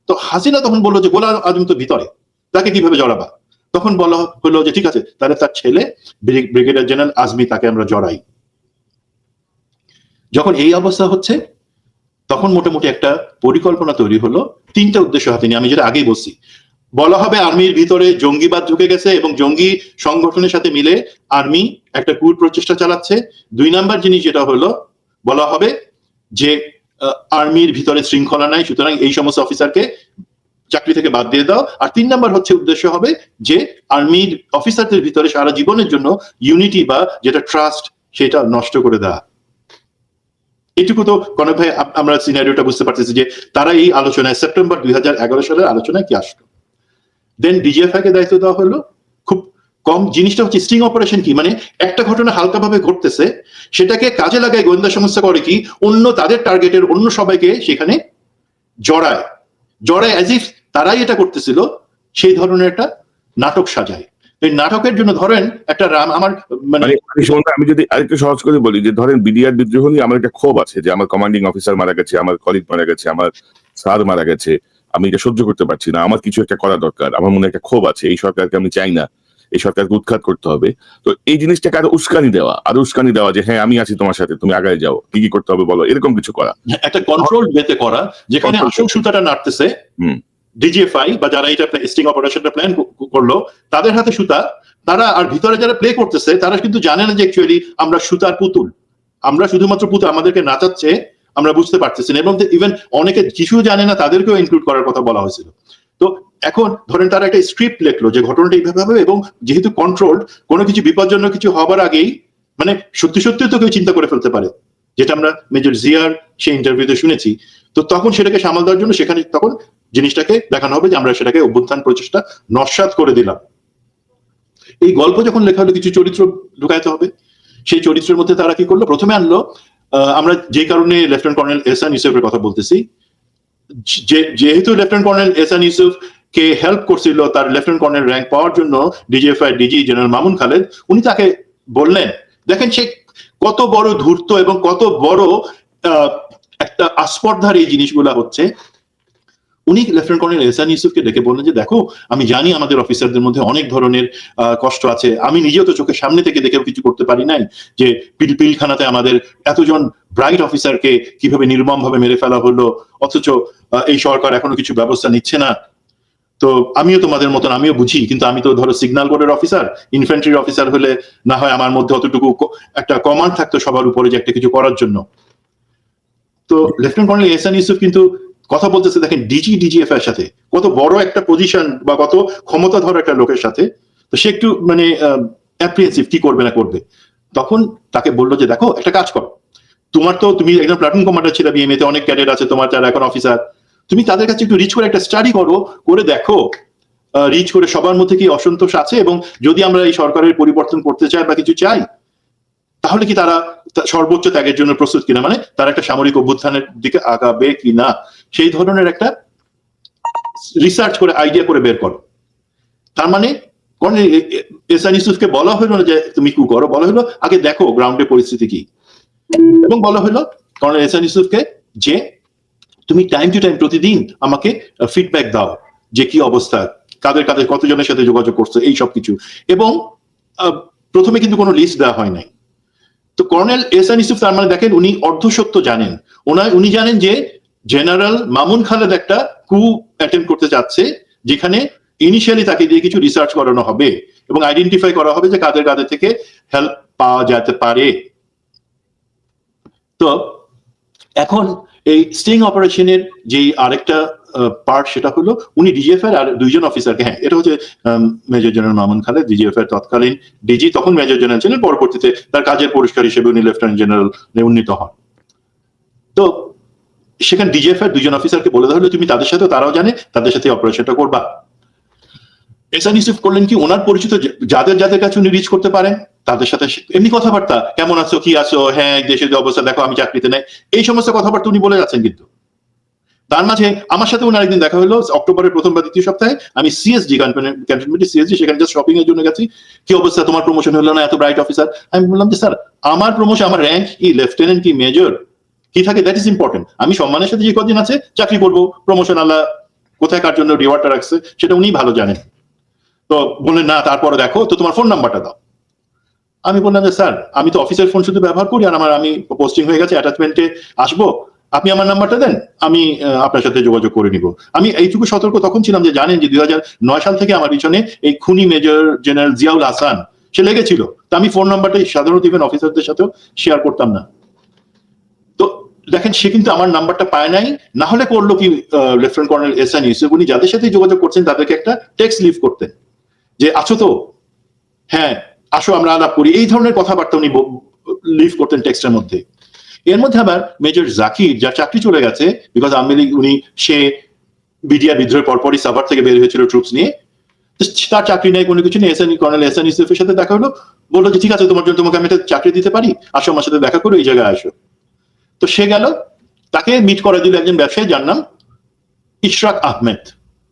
তো হাসিনা তখন বললো যে গোলাম আজম তো ভিতরে, তাকে কিভাবে জড়াবা? তখন বলা হলো যে ঠিক আছে, তাহলে তার ছেলে ব্রিগেডিয়ার জেনারেল আজমি, তাকে আমরা জড়াই। যখন এই অবস্থা হচ্ছে, তখন মোটামুটি একটা পরিকল্পনা তৈরি হলো তিনটা উদ্দেশ্য হাতে নিয়ে, আমি যেটা আগেই বলছি, বলা হবে আর্মির ভিতরে জঙ্গিবাদ ঢুকে গেছে এবং জঙ্গি সংগঠনের সাথে মিলে আর্মি একটা কূট প্রচেষ্টা চালাচ্ছে। 2 নাম্বার জিনিস যেটা হলো, বলা হবে যে আর্মির ভিতরে শৃঙ্খলা নাই, সুতরাং এই সমস্ত অফিসারকে চাকরি থেকে বাদ দিয়ে দাও। আর 3 নাম্বার হচ্ছে উদ্দেশ্য হবে যে আর্মির অফিসারদের ভিতরে সারা জীবনের জন্য ইউনিটি বা যেটা ট্রাস্ট সেটা নষ্ট করে দেওয়া। এটুকু তো কনক ভাই আমরা সিনারিওটা বুঝতে পারতেছি যে তারা এই আলোচনায় সেপ্টেম্বর 2011 সালের আলোচনায় কি আসলো। দেন ডিজিএফআই কে দায়িত্ব দেওয়া হলো। খুব কম জিনিসটা হচ্ছে স্টিং অপারেশন কি, মানে একটা ঘটনা হালকাভাবে ঘটতেছে সেটাকে কাজে লাগায় গোয়েন্দা সংস্থা করে কি, অন্য তাদের টার্গেটের অন্য সবাইকে সেখানে জড়ায় অ্যাজ ইফ তারাই এটা করতেছিল, সেই ধরনের একটা নাটক সাজায়। এই নাটকের জন্য ধরেন একটা আমার মানে আমি যদি আরেকটু সহজ করে বলি যে ধরেন বিডিআর বিদ্রোহ নিয়ে আমার একটা ক্ষোভ আছে যে আমার কমান্ডিং অফিসার মারা গেছে, আমার কলিগ মারা গেছে, আমার স্যার মারা গেছে, আমি এটা সহ্য করতে পারছি না, আমার কিছু একটা করা দরকার, আমার মনে একটা ক্ষোভ আছে, এই সরকারকে আমি চাই না, এই সরকারকে উৎখাত করতে হবে। তো এই জিনিসটাকে আরো উস্কানি দেওয়া যে হ্যাঁ আমি আছি তোমার সাথে, তুমি আগায় যাও, কি কি করতে হবে বলো, এরকম কিছু করা, একটা কন্ট্রোল ওয়েতে করা, যেখানে আসল সুতাটা নাড়তেছে ডিজিএফআই বা যারা এটা স্টিং অপারেশনটা প্ল্যান করলো তাদের হাতে সুতা, তারা আর ভিতরে যারা প্লে করতেছে তারা কিন্তু জানে না যে অ্যাকচুয়ালি আমরা সুতার পুতুল, আমরা শুধুমাত্র পুতুল, আমাদেরকে নাচাচ্ছে, আমরা বুঝতে পারতেছি না। এবং ইভেন অনেকে কিছু জানে না তাদেরকেও ইনক্লুড করার কথা বলা হয়েছিল। তো এখন ধরেন তারা একটা স্ক্রিপ্ট লিখলো যে ঘটনাটা এইভাবে হবে, এবং যেহেতু কন্ট্রোলড, কোনো কিছু বিপজ্জনক কিছু হবার আগেই মানে সত্যি সত্যি তো কেউ চিন্তা করে ফেলতে পারে, যেটা আমরা মেজর জিয়ার সেই ইন্টারভিউতে শুনেছি। তো তখন সেটাকে সামাল দেওয়ার জন্য সেখানে তখন জিনিসটাকে দেখানো হবে যে আমরা সেটাকে অভ্যুত্থান প্রচেষ্টা নস্যাৎ করে দিলাম। এই গল্প যখন লেখা হলো কিছু চরিত্র ঢুকাইতে হবে, সেই চরিত্রের মধ্যে তারা কি করলো, প্রথমে আনলো আমরা যে কারণে লেফটেন্যান্ট কর্নেল এহসান ইউসুফের কথা বলতেছি, যেহেতু লেফটেন্যান্ট কর্নেল এহসান ইউসুফ কে হেল্প করছিল তার লেফটেন্যান্ট কর্নেল র্যাঙ্ক পাওয়ার জন্য DGFI DG general Mamun Khaled, উনি তাকে বললেন দেখেন সে কত বড় ধূর্ত এবং কত বড় একটা আস্পর্ধার এই জিনিসগুলা হচ্ছে। উনি লেফটেন্যান্ট কর্নেল এহসান ইউসুফকে ডেকে বললেন যে দেখো আমি জানি আমাদের অফিসারদের মধ্যে অনেক ধরনের কষ্ট আছে, আমি নিজেও তো চোখের সামনে থেকে দেখেও কিছু করতে পারি নাই যে পিলখানাতে আমাদের এতজন ব্রাইট অফিসারকে কিভাবে নির্মম ভাবে মেরে ফেলা হলো, অথচ এই সরকার এখনো কিছু ব্যবস্থা নিচ্ছে না। তো আমিও তোমাদের মতন, আমিও বুঝি, কিন্তু আমি তো ধরো সিগন্যাল বোর্ডের অফিসার, ইনফ্যান্ট্রির অফিসার হলে না হয় আমার মধ্যে অতটুকু একটা কমান্ড থাকতো সবার উপরে যে একটা কিছু করার জন্য। তো লেফটেন্যান্ট কর্নেল এহসান ইউসুফ কিন্তু কথা বলতেছে দেখেন ডিজিএফ এর সাথে, কত বড় একটা পজিশন বা কত ক্ষমতাধর একটা লোকের সাথে, তো সে একটু মানে অ্যাপ্রিহেন্সিভ কি করবে না করবে। তখন তাকে বললো যে দেখো একটা কাজ করো, তুমি একজন প্লাটুন কমান্ডার ছিল বিএমএ তে, অনেক ক্যাডেট আছে তোমার যারা এখন অফিসার, তুমি তাদের কাছে একটু রিচ করে একটা স্টাডি করো, করে দেখো রিচ করে সবার মধ্যে কি অসন্তোষ আছে, এবং যদি আমরা এই সরকারের পরিবর্তন করতে চাই বা কিছু চাই তাহলে কি তারা সর্বোচ্চ ত্যাগের জন্য প্রস্তুত কিনা, মানে তারা একটা সামরিক অভ্যুত্থানের দিকে আগাবে কিনা, সেই ধরনের একটা রিসার্চ করে আইডিয়া করে বের করো। তার মানে কর্নেল এহসান ইউসুফকে বলা হলো না যে তুমি কি করো, বলা হলো আগে দেখো গ্রাউন্ডের পরিস্থিতি কি, এবং বলা হলো কর্নেল এহসান ইউসুফকে যে তুমি টাইম টু টাইম প্রতিদিন আমাকে ফিডব্যাক দাও যে কি অবস্থা, কাদের কাদের কতজনের সাথে যোগাযোগ করছো, এই সব কিছু। এবং প্রথমে কিন্তু কোনো লিস্ট দেওয়া হয় নাই। তো কর্নেল এহসান ইউসুফ তার মানে দেখেন উনি অর্ধসত্য জানেন, উনি জানেন যে জেনারেল মামুন খালেদ একটা কু অ্যাটেম্প করতে যাচ্ছে, যেখানে ইনিশিয়ালি তাকে দিয়ে কিছু রিসার্চ করানো হবে এবং আইডেন্টিফাই করা হবে যে কাদের কাদের থেকে হেল্প পাওয়া যেতে পারে। তো এখন এই স্টিং অপারেশনের যে আরেকটা পার্ট সেটা হলো উনি ডিজিএফ এর আর 2 জন অফিসারকে, হ্যাঁ এটা হচ্ছে major general Mamun Khaled DGF এর তৎকালীন ডিজি, তখন মেজর জেনারেল ছিলেন, পরবর্তীতে তার কাজের পুরস্কার হিসেবে উনি লেফটেন্যান্ট জেনারেল উন্নীত হন। তো সেখানে ডিজিএফ এর 2 জন অফিসারকে বলে দেওয়া হলো তুমি তাদের সাথে, তারাও জানে তাদের সাথে অপারেশনটা করবা। এহসান ইউসুফ করলেন কি, ওনার পরিচিত যাদের যাদের কাছে উনি রিচ করতে পারেন তাদের সাথে এমনি কথাবার্তা, কেমন আছো, কি আছো, হ্যাঁ দেশের যে অবস্থা দেখো, আমি চাকরিতে নেই, এই সমস্ত কথাবার্তা উনি বলে যাচ্ছেন। কিন্তু তার মাঝে আমার সাথে উনি আরেকদিন দেখা হলো অক্টোবরের প্রথম বা দ্বিতীয় সপ্তাহে, আমি সিএসজি ক্যান্টনমেন্টে সিএসজি সেখানে জাস্ট শপিং এর জন্য গেছি, কি অবস্থা তোমার প্রমোশন হলো না, এত ব্রাইট অফিসার। আমি বললাম যে স্যার আমার প্রমোশন, আমার র্যাঙ্ক কি লেফটেন্যান্ট কি মেজর কি থাকে, দ্যাট ইজ ইম্পর্টেন্ট, আমি সম্মানের সাথে যে কদিন আছে চাকরি করবো, প্রমোশন আল্লাহ কোথায় কার জন্য রিওয়ার্ডটা রাখছে সেটা উনি ভালো জানেন। তো বললেন না তারপরে দেখো তো তোমার ফোন নাম্বারটা দাও। আমি বললাম যে স্যার আমি তো অফিসের ফোন শুধু ব্যবহার করি, আর আমি পোস্টিং হয়ে গেছে, অ্যাটাচমেন্টে আসবো, আপনি আমার নাম্বারটা দেন, আমি আপনার সাথে যোগাযোগ করে নিব। আমি এইটুকু সতর্ক তখন ছিলাম যে জানেন যে 2009 সাল থেকে আমার পিছনে এই খুনি মেজর জেনারেল জিয়াউল হাসান সে লেগেছিল। তো আমি ফোন নাম্বারটা সাধারণত ইভেন অফিসারদের সাথেও শেয়ার করতাম না। তো দেখেন সে কিন্তু আমার নাম্বারটা পায় নাই, না হলে করলো কি লেফটেন্যান্ট কর্নেল এহসান ইউসুফ, উনি যাদের সাথে যোগাযোগ করছেন তাদেরকে একটা টেক্সট লিভ করতেন যে আছো তো, হ্যাঁ আসো আমরা আলাপ করি, এই ধরনের কথাবার্তা উনি লিভ করতেন টেক্সটের মধ্যে। এর মধ্যে আবার মেজর জাকির, যার চাকরি চলে গেছে because Awami League, say BDR বিদ্রোহের পরপরই সাভার থেকে বের হয়েছিল ট্রুপস নিয়ে, তার চাকরি নেই, কোনো কিছু নেই। কর্নেল এহসান ইউসুফের সাথে দেখা হলো, বললো যে ঠিক আছে তোমার জন্য, তোমাকে আমি একটা চাকরি দিতে পারি, আসো আমার সাথে দেখা করো, এই জায়গায় আসো। তো সে গেল, তাকে মিট করে দিল একজন ব্যবসায়ী যার নাম ইশরাক আহমেদ।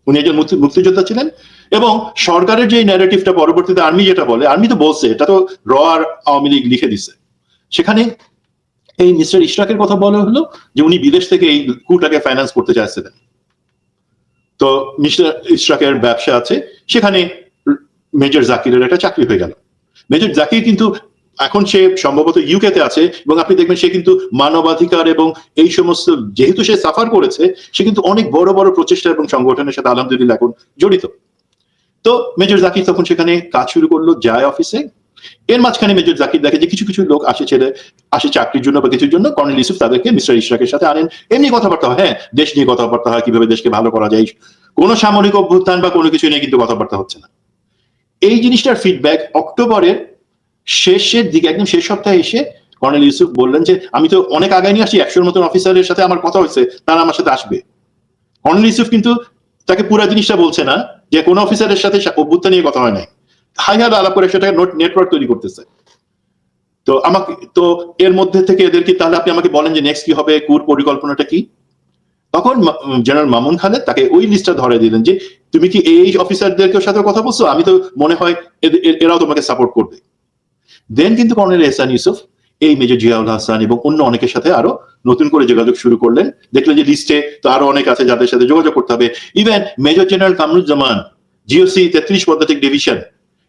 উনি একজন মুক্তিযোদ্ধা ছিলেন এবং সরকারের যে ন্যারেটিভটা পরবর্তীতে আর্মি যেটা বলে, আর্মি তো বলছে, এটা তো র আর আওয়ামী লীগ লিখে দিচ্ছে, সেখানে এই মিস্টার ইশরাকের কথা বলা হলো যে উনি বিদেশ থেকে এই কুটাকে ফাইন্যান্স করতে চাইছিলেন। তো মিস্টার ইশরাকের ব্যবসা আছে, সেখানে মেজর জাকিরের একটা চাকরি হয়ে গেল। মেজর জাকির কিন্তু এখন সে সম্ভবত ইউকে তে আছে এবং আপনি দেখবেন সে কিন্তু মানবাধিকার এবং এই সমস্ত, যেহেতু সে সাফার করেছে, সে কিন্তু অনেক বড় বড় প্রচেষ্টা এবং সংগঠনের সাথে আলহামদুলিল্লাহ এখন জড়িত। তো মেজর জাকির তখন সেখানে কাজ শুরু করলো, যায় অফিসে। এর মাঝখানে মেজর জাকির দেখে যে কিছু কিছু লোক আসে চাকরির জন্য বা কিছুর জন্য, কর্নেল ইউসুফ তাদেরকে মিস্টার ইশরাকের সাথে আনেন, এমনি কথাবার্তা হয়, হ্যাঁ দেশ নিয়ে কথাবার্তা হয়, কিভাবে দেশকে ভালো করা যায়, কোনো সামরিক অভ্যুত্থান বা কোনো কিছু নিয়ে কিন্তু কথাবার্তা হচ্ছে না। এই জিনিসটার ফিডব্যাক অক্টোবরের শেষের দিকে, একদম শেষ সপ্তাহে এসে কর্নেল ইউসুফ বললেন যে আমি তো অনেক আগায় নিয়ে আসি, 100 মতন অফিসারের সাথে আমার কথা হয়েছে, তারা আমার সাথে আসবে। কর্নেল ইউসুফ কিন্তু তাকে পুরো জিনিসটা বলছে না যে কোন অফিসারের সাথে অভ্যুত্থান নিয়ে কথা হয় নাই, হাই হাল আলাপ করে সেটাকে নেটওয়ার্ক তৈরি করতেছে। তো আমাকে, তো এর মধ্যে থেকে এদেরকে, তাহলে আপনি আমাকে বলেন যে নেক্সট কি হবে, কুর পরিকল্পনাটা কি। তখন জেনারেল মামুন খালেদ তাকে ওই লিস্টটা ধরে দিলেন যে তুমি কি এই অফিসারদের সাথে কথা বলছো, আমি তো মনে হয় এরাও তোমাকে সাপোর্ট করবে। দেন কিন্তু কর্নেল এহসান ইউসুফ এই মেজর জিয়াউল হাসান এবং অন্য অনেকের সাথে আরো নতুন করে যোগাযোগ শুরু করলেন। দেখলেন যে লিস্টে তো আরো অনেক আছে যাদের সাথে যোগাযোগ করতে হবে। Even major general Kamruzzaman, GOC 33 পদাতিক ডিভিশন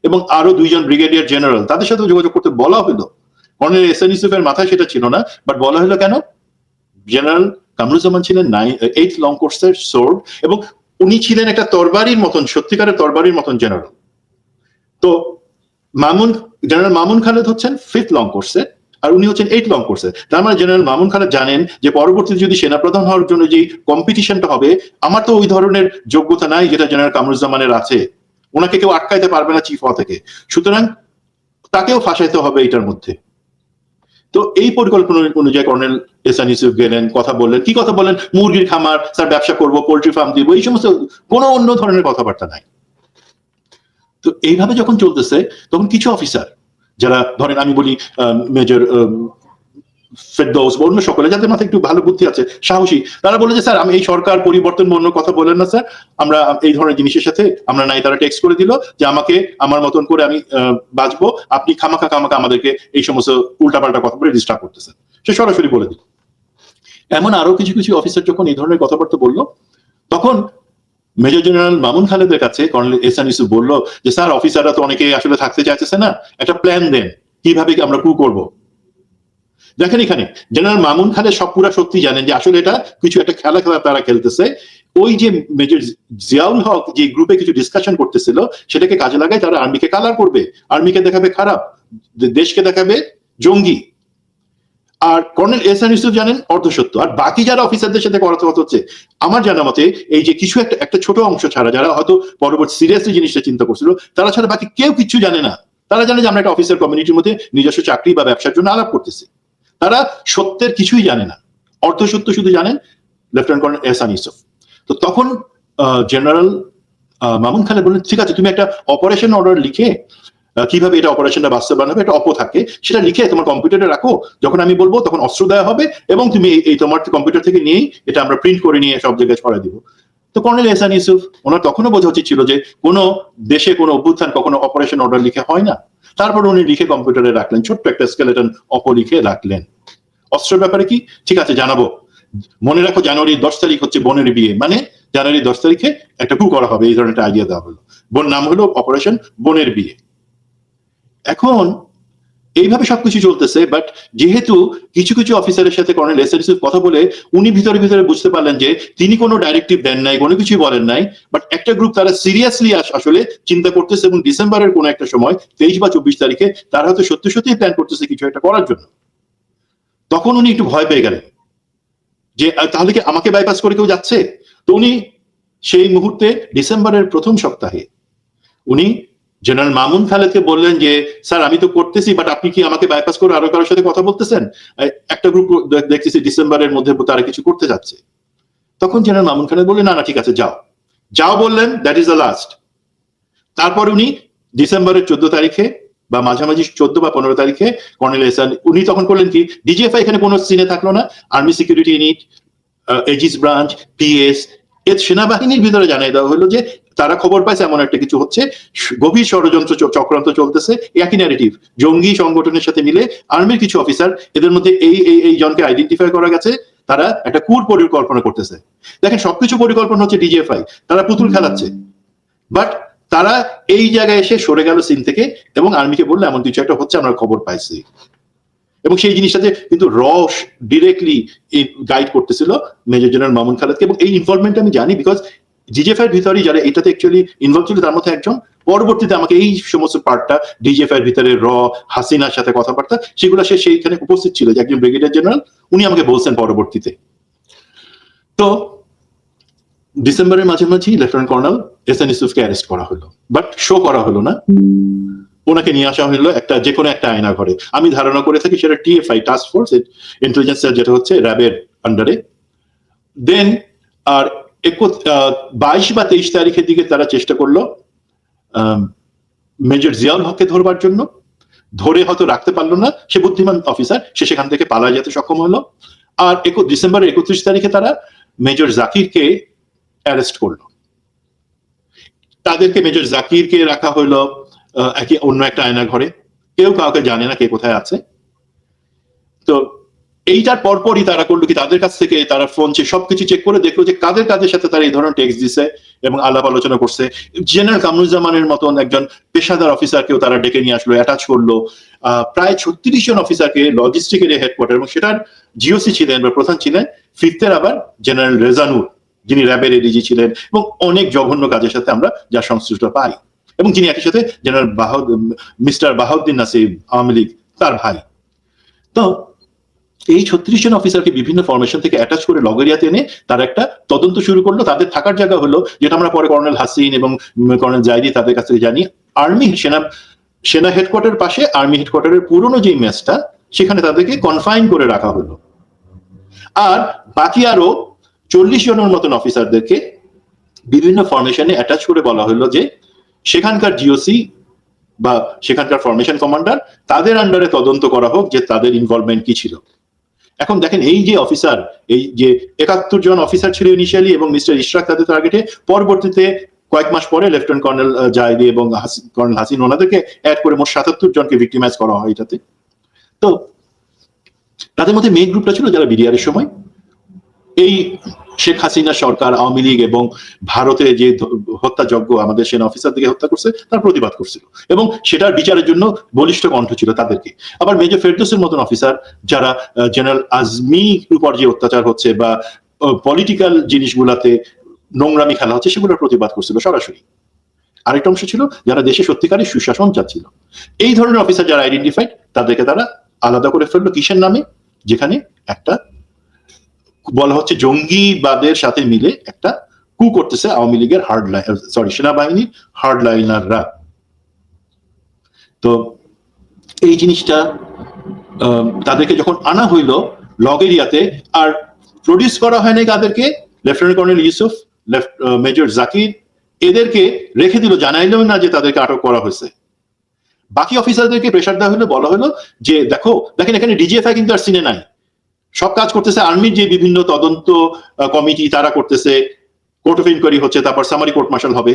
এবং আরো 2 জন ব্রিগেডিয়ার জেনারেল, তাদের সাথে যোগাযোগ করতে বলা হলো। কর্নেল এহসান ইউসুফের মাথায় সেটা ছিল না, বাট বলা হলো কেন, জেনারেল কামরুজ্জামান ছিলেন 8th লং কোর্সের সোর্ড এবং উনি ছিলেন একটা তরবারির মতন, সত্যিকারের তরবারির মতন জেনারেল। তো জেনারেল মামুন খালেদ হচ্ছেন 5th লং কোর্সে আর উনি হচ্ছেন 8th লং কোর্সে। তার মানে জেনারেল মামুন খালেদ জানেন যে পরবর্তীতে যদি সেনাপ্রধান হওয়ার জন্য যে কম্পিটিশনটা হবে, আমার তো ওই ধরনের যোগ্যতা নাই যেটা জেনারেল কামরুজ্জামানের আছে, ওনাকে কেউ আটকাইতে পারবে না চিফ হওয়া থেকে, সুতরাং তাকেও ফাঁসাইতে হবে এটার মধ্যে। তো এই পরিকল্পনা অনুযায়ী কর্নেল এহসান ইউসুফ গেলেন, কথা বললেন, কি কথা বললেন, মুরগির খামার স্যার, ব্যবসা করব, পোল্ট্রি ফার্ম দিব, এই সমস্ত কোনো অন্য ধরনের কথাবার্তা নাই। তো এইভাবে যখন চলতেছে তখন কিছু অফিসার, যারা ধরেন আমি বলি মেজর ফেরদৌস বা অন্য সকলে, যাদের মাথায় একটু ভালো বুদ্ধি আছে, সাহসী, তারা বলে যে স্যার আমি এই সরকার পরিবর্তন অন্য কথা বলেন না স্যার, আমরা এই ধরনের জিনিসের সাথে আমরা নাই। তারা টেক্সট করে দিল যে আমাকে আমার মতন করে আমি বাঁচবো, আপনি খামাখা আমাদেরকে এই সমস্ত উল্টাপাল্টা কথা বলে ডিস্টার্ব করতেছেন, সে সরাসরি বলে দিল। এমন আরো কিছু কিছু অফিসার যখন এই ধরনের কথাবার্তা বললো, তখন মেজর জেনারেল মামুন খালেদের কাছে কর্নেল এহসান ইউসুফ বললো যে স্যার অফিসাররা তো অনেকে আসলে থাকতে চাইতেছে না, একটা প্ল্যান দেন কিভাবে আমরা কু করব। দেখেন এখানে জেনারেল মামুন খালেদ সব পুরা সত্যি জানেন যে আসলে এটা কিছু একটা খেলা তারা খেলতেছে। ওই যে মেজর জিয়াউল হক যে গ্রুপে কিছু ডিসকাশন করতেছিল, সেটাকে কাজে লাগায় তারা আর্মিকে কালার করবে, আর্মিকে দেখাবে খারাপ, দেশকে দেখাবে জঙ্গি। আর কর্নেল এহসান ইউসুফ জানেন অর্ধসত্য। আর বাকি যারা অফিসারদের সাথে কথা হচ্ছে, আমার জানা মতে এই যে কিছু একটা ছোট অংশ ছাড়া, যারা হয়তো পরবর্তী সিরিয়াসলি জিনিসটা চিন্তা করছিল, তারা ছাড়া বাকি কেউ কিছু জানে না। তারা জানে যে আমরা একটা অফিসার কমিউনিটির মধ্যে নিজস্ব চাকরি বা ব্যবসার জন্য আলাপ করতেছি, তারা সত্যের কিছুই জানে না, অর্ধসত্য শুধু জানেন লেফটেন্যান্ট কর্নেল এহসান ইউসুফ। তো তখন জেনারেল মামুন খালেদ বললেন ঠিক আছে, তুমি একটা অপারেশন অর্ডার লিখে কিভাবে এটা অপারেশনটা বাস্তবায়ন হবে, এটা থাকে সেটা লিখে তোমার কম্পিউটারে রাখো, যখন আমি বলবো তখন অস্ত্র দেওয়া হবে এবং তুমি এই তোমার কম্পিউটার থেকে নিয়েই এটা আমরা প্রিন্ট করে নিয়ে সব জায়গায় ছড়াই দিব। তো কর্নেল এহসান ইউসুফ, ওনার তখনও বোঝা উচিত ছিল যে কোনো দেশে কোনো অভ্যুত্থান কখনো অপারেশন অর্ডার লিখে হয় না। তারপর উনি লিখে কম্পিউটারে রাখলেন, ছোট্ট একটা স্কেলেটন লিখে রাখলেন। অস্ত্রের ব্যাপারে কি, ঠিক আছে জানাবো, মনে রাখো জানুয়ারি 10 তারিখ হচ্ছে বোনের বিয়ে, মানে জানুয়ারি 10 তারিখে একটা কু করা হবে, এই ধরনের একটা আইডিয়া দেওয়া হলো। বোন নাম হলো অপারেশন বোনের বিয়ে। এখন এইভাবে সবকিছু চলতেছে। বাট যেহেতু কিছু কিছু অফিসারের সাথে কর্নেল এস এন ইউসুফ কথা বলে উনি ভিতরে ভিতরে বুঝতে পারলেন যে তিনি কোনো ডাইরেক্টিভ দেন নাই, কোনো কিছুই বলেন নাই, বাট একটা গ্রুপ তারা সিরিয়াসলি আসলে চিন্তা করতেছে এবং ডিসেম্বরের কোনো একটা সময় 23 বা 24 তারিখে তারা হয়তো সত্যি সত্যি প্ল্যান করতেছে কিছু একটা করার জন্য। তখন উনি একটু ভয় পেয়ে গেলেন যে তাহলে কি আমাকে বাইপাস করে কেউ যাচ্ছে। তো উনি সেই মুহূর্তে ডিসেম্বরের প্রথম সপ্তাহে উনি জেনারেল মামুন খালেদকে বললেন যে স্যার আমি তো করতেছি, বাট আপনি কি আমাকে বাইপাস করে আরো কারোর সাথে কথা বলতেছেন? একটা গ্রুপ দেখতেছি ডিসেম্বরের মধ্যে তারা কিছু করতে যাচ্ছে। তখন জেনারেল মামুন খালেদ বললেন না না ঠিক আছে যাও যাও, বললেন দ্যাট ইজ দ্য লাস্ট। তারপর উনি ডিসেম্বরের 14 তারিখে বা মাঝামাঝি 14 বা 15 তারিখে কর্নেল এহসান উনি তখন করলেন কি, ডিজিএফআই এখানে কোনো সিনে থাকলো না, army security unit, aegis branch, PS, এর সেনাবাহিনীর ভিতরে জানিয়ে দেওয়া হলো যে তারা খবর পাইছে এমন একটা কিছু হচ্ছে, গভীর ষড়যন্ত্র চক্রান্ত চলতেছে, একই ন্যারেটিভ, জঙ্গি সংগঠনের সাথে মিলে আর্মির কিছু অফিসার, এদের মধ্যে এই জনকে আইডেন্টিফাই করা গেছে, তারা একটা কুর পরিকল্পনা করতেছে। দেখেন সবকিছু পরিকল্পনা হচ্ছে ডিজিএফআই, তারা পুতুল খেলাচ্ছে, বাট তারা এই জায়গায় এসে সরে গেল সিন থেকে এবং আর্মিকে বললো এমন কিছু একটা হচ্ছে, আমরা খবর পাইছি। এবং সেই জিনিসটাতে কিন্তু রস ডিরেক্টলি গাইড করতেছিল মেজর জেনারেল মামুন খালেদকে। এবং এই ইনভলভমেন্ট আমি জানি বিকজ ডিজিএফআই এর ভিতরে যারা এটাতে অ্যাকচুয়ালি ইনভলভ ছিল তার মধ্যে একজন পরবর্তীতে আমাকে এই সমস্ত পার্টটা ডিজিএফআই এর ভিতরে হাসিনার সাথে কথাবার্তা সেগুলো সে সেইখানে উপস্থিত ছিল, যে একজন ব্রিগেডিয়ার জেনারেল উনি আমাকে বলছেন পরবর্তীতে। তো ডিসেম্বরের মাঝামাঝি লেফটেন্যান্ট কর্নেল এস এন ইউসুফকে অ্যারেস্ট করা হলো, বাট শো করা হলো না, ওনাকে নিয়ে আসা হলো একটা যে কোনো একটা আয়না ঘরে। আমি ধারণা করে থাকি সেটা টিএফআই, টাস্ক ফোর্স ইন্টেলিজেন্স, যেটা হচ্ছে র্যাবের আন্ডারে। দেন আর 22 বা 23 তারিখের দিকে তারা চেষ্টা করলো মেজর জিয়াউল হককে ধরবার জন্য, ধরে হয়তো রাখতে পারলো না, সে বুদ্ধিমান অফিসার, সে সেখান থেকে পালায় যেতে সক্ষম হলো। আর ডিসেম্বরের 31 তারিখে তারা মেজর জাকিরকে অ্যারেস্ট করলো। তাদেরকে মেজর জাকিরকে রাখা হলো অন্য একটা আয়না ঘরে, কেউ কাউকে জানে না কে কোথায় আছে। তো এইটার পরপরই তারা করলো কি, তাদের কাছ থেকে তারা ফোন সবকিছু চেক করে দেখলো যে কাদের কাদের সাথে তারা এই ধরনের টেক্সট দিছে এবং আলাপ আলোচনা করছে। জেনারেল কামরুজ্জামানের মতন একজন পেশাদার অফিসারকেও তারা ডেকে নিয়ে আসলো, অ্যাটাচ করলো। প্রায় 36 জন অফিসারকে লজিস্টিকের হেডকোয়ার্টার, এবং সেটার জিওসি ছিলেন বা প্রধান ছিলেন ফিফথের আবার জেনারেল রেজানুর, যিনি র্যাবের এডিজি ছিলেন এবং অনেক জঘন্য কাজের সাথে আমরা যার সংশ্লিষ্ট পাই, এবং যিনি একই সাথে জেনারেল মিস্টার বাহাউদ্দিন নাসির আওয়ামী লীগ তার ভাই। তো এই 36 জন অফিসারকে বিভিন্ন ফরমেশন থেকে অ্যাটাচ করে লগেরিয়াতে এনে তারা একটা তদন্ত শুরু করলো। তাদের থাকার জায়গা হলো, যেটা আমরা পরে কর্নেল হাসিন এবং কর্নেল জাইদি তাদের কাছ থেকে জানি, আর্মি সেনা হেডকোয়ার্টার পাশে আর্মি হেডকোয়ার্টারের পুরনো যে মেসটা, সেখানে তাদেরকে কনফাইন করে রাখা হলো। আর বাকি আরো 40 জনের মতন অফিসারদেরকে বিভিন্ন ফরমেশনে অ্যাটাচ করে বলা হলো যে সেখানকার জিওসি বা সেখানকার ফরমেশন কমান্ডার তাদের আন্ডারে তদন্ত করা হোক যে তাদের ইনভলভমেন্ট কি ছিল। এখন দেখেন এই যে অফিসার, এই যে 71 জন অফিসার ছিল ইনিশিয়ালি এবং মিস্টার ইশরাক তাদের টার্গেটে, পরবর্তীতে কয়েক মাস পরে লেফটেন্যান্ট কর্নেল জাইদি এবং কর্নেল হাসিন ওনাদেরকে অ্যাড করে মোট 77 জনকে ভিক্টিমাইজ করা হয় এটাতে। তো তাদের মধ্যে মেইন গ্রুপটা ছিল যারা বিডিআর এর সময় এই শেখ হাসিনা সরকার, আওয়ামী লীগ এবং ভারতে যে হত্যাযজ্ঞ আমাদের সেনা অফিসারদেরকে হত্যা করছে তার প্রতিবাদ করছিল এবং সেটার বিচারের জন্য বলিষ্ঠ কণ্ঠ ছিল তাদেরকে। আবার মেজর ফেরদৌসের মতন অফিসার যারা জেনারেল আজমির উপর যে অত্যাচার হচ্ছে বা পলিটিক্যাল জিনিসগুলাতে নোংরামি খেলা হচ্ছে সেগুলোর প্রতিবাদ করছিল সরাসরি। আরেকটা অংশ ছিল যারা দেশে সত্যিকারের সুশাসন চাচ্ছিল। এই ধরনের অফিসার যারা আইডেন্টিফাইড তাদেরকে তারা আলাদা করে ফেললো কিসের নামে, যেখানে একটা বলা হচ্ছে জঙ্গিবাদের সাথে মিলে একটা কু করতেছে আওয়ামী লীগের সেনাবাহিনীর হার্ডলাইনাররা। তো এই জিনিসটা তাদেরকে যখন আনা হইলো লগেরিয়াতে, আর প্রডিউস করা হয়নি তাদেরকে, lieutenant colonel Yusuf, major Zakir এদেরকে রেখে দিল, জানাইলো না যে তাদেরকে আটক করা হয়েছে। বাকি অফিসারদেরকে প্রেশার দেওয়া হলো, বলা হলো যে দেখেন এখানে ডিজিএফআই কিন্তু আর সিনে নাই, সব কাজ করতেছে আর্মির যে বিভিন্ন তদন্ত কমিটি তারা করতেছে, কোর্ট অফ ইনকোয়ারি হচ্ছে, তারপর সামারি কোর্ট মার্শাল হবে।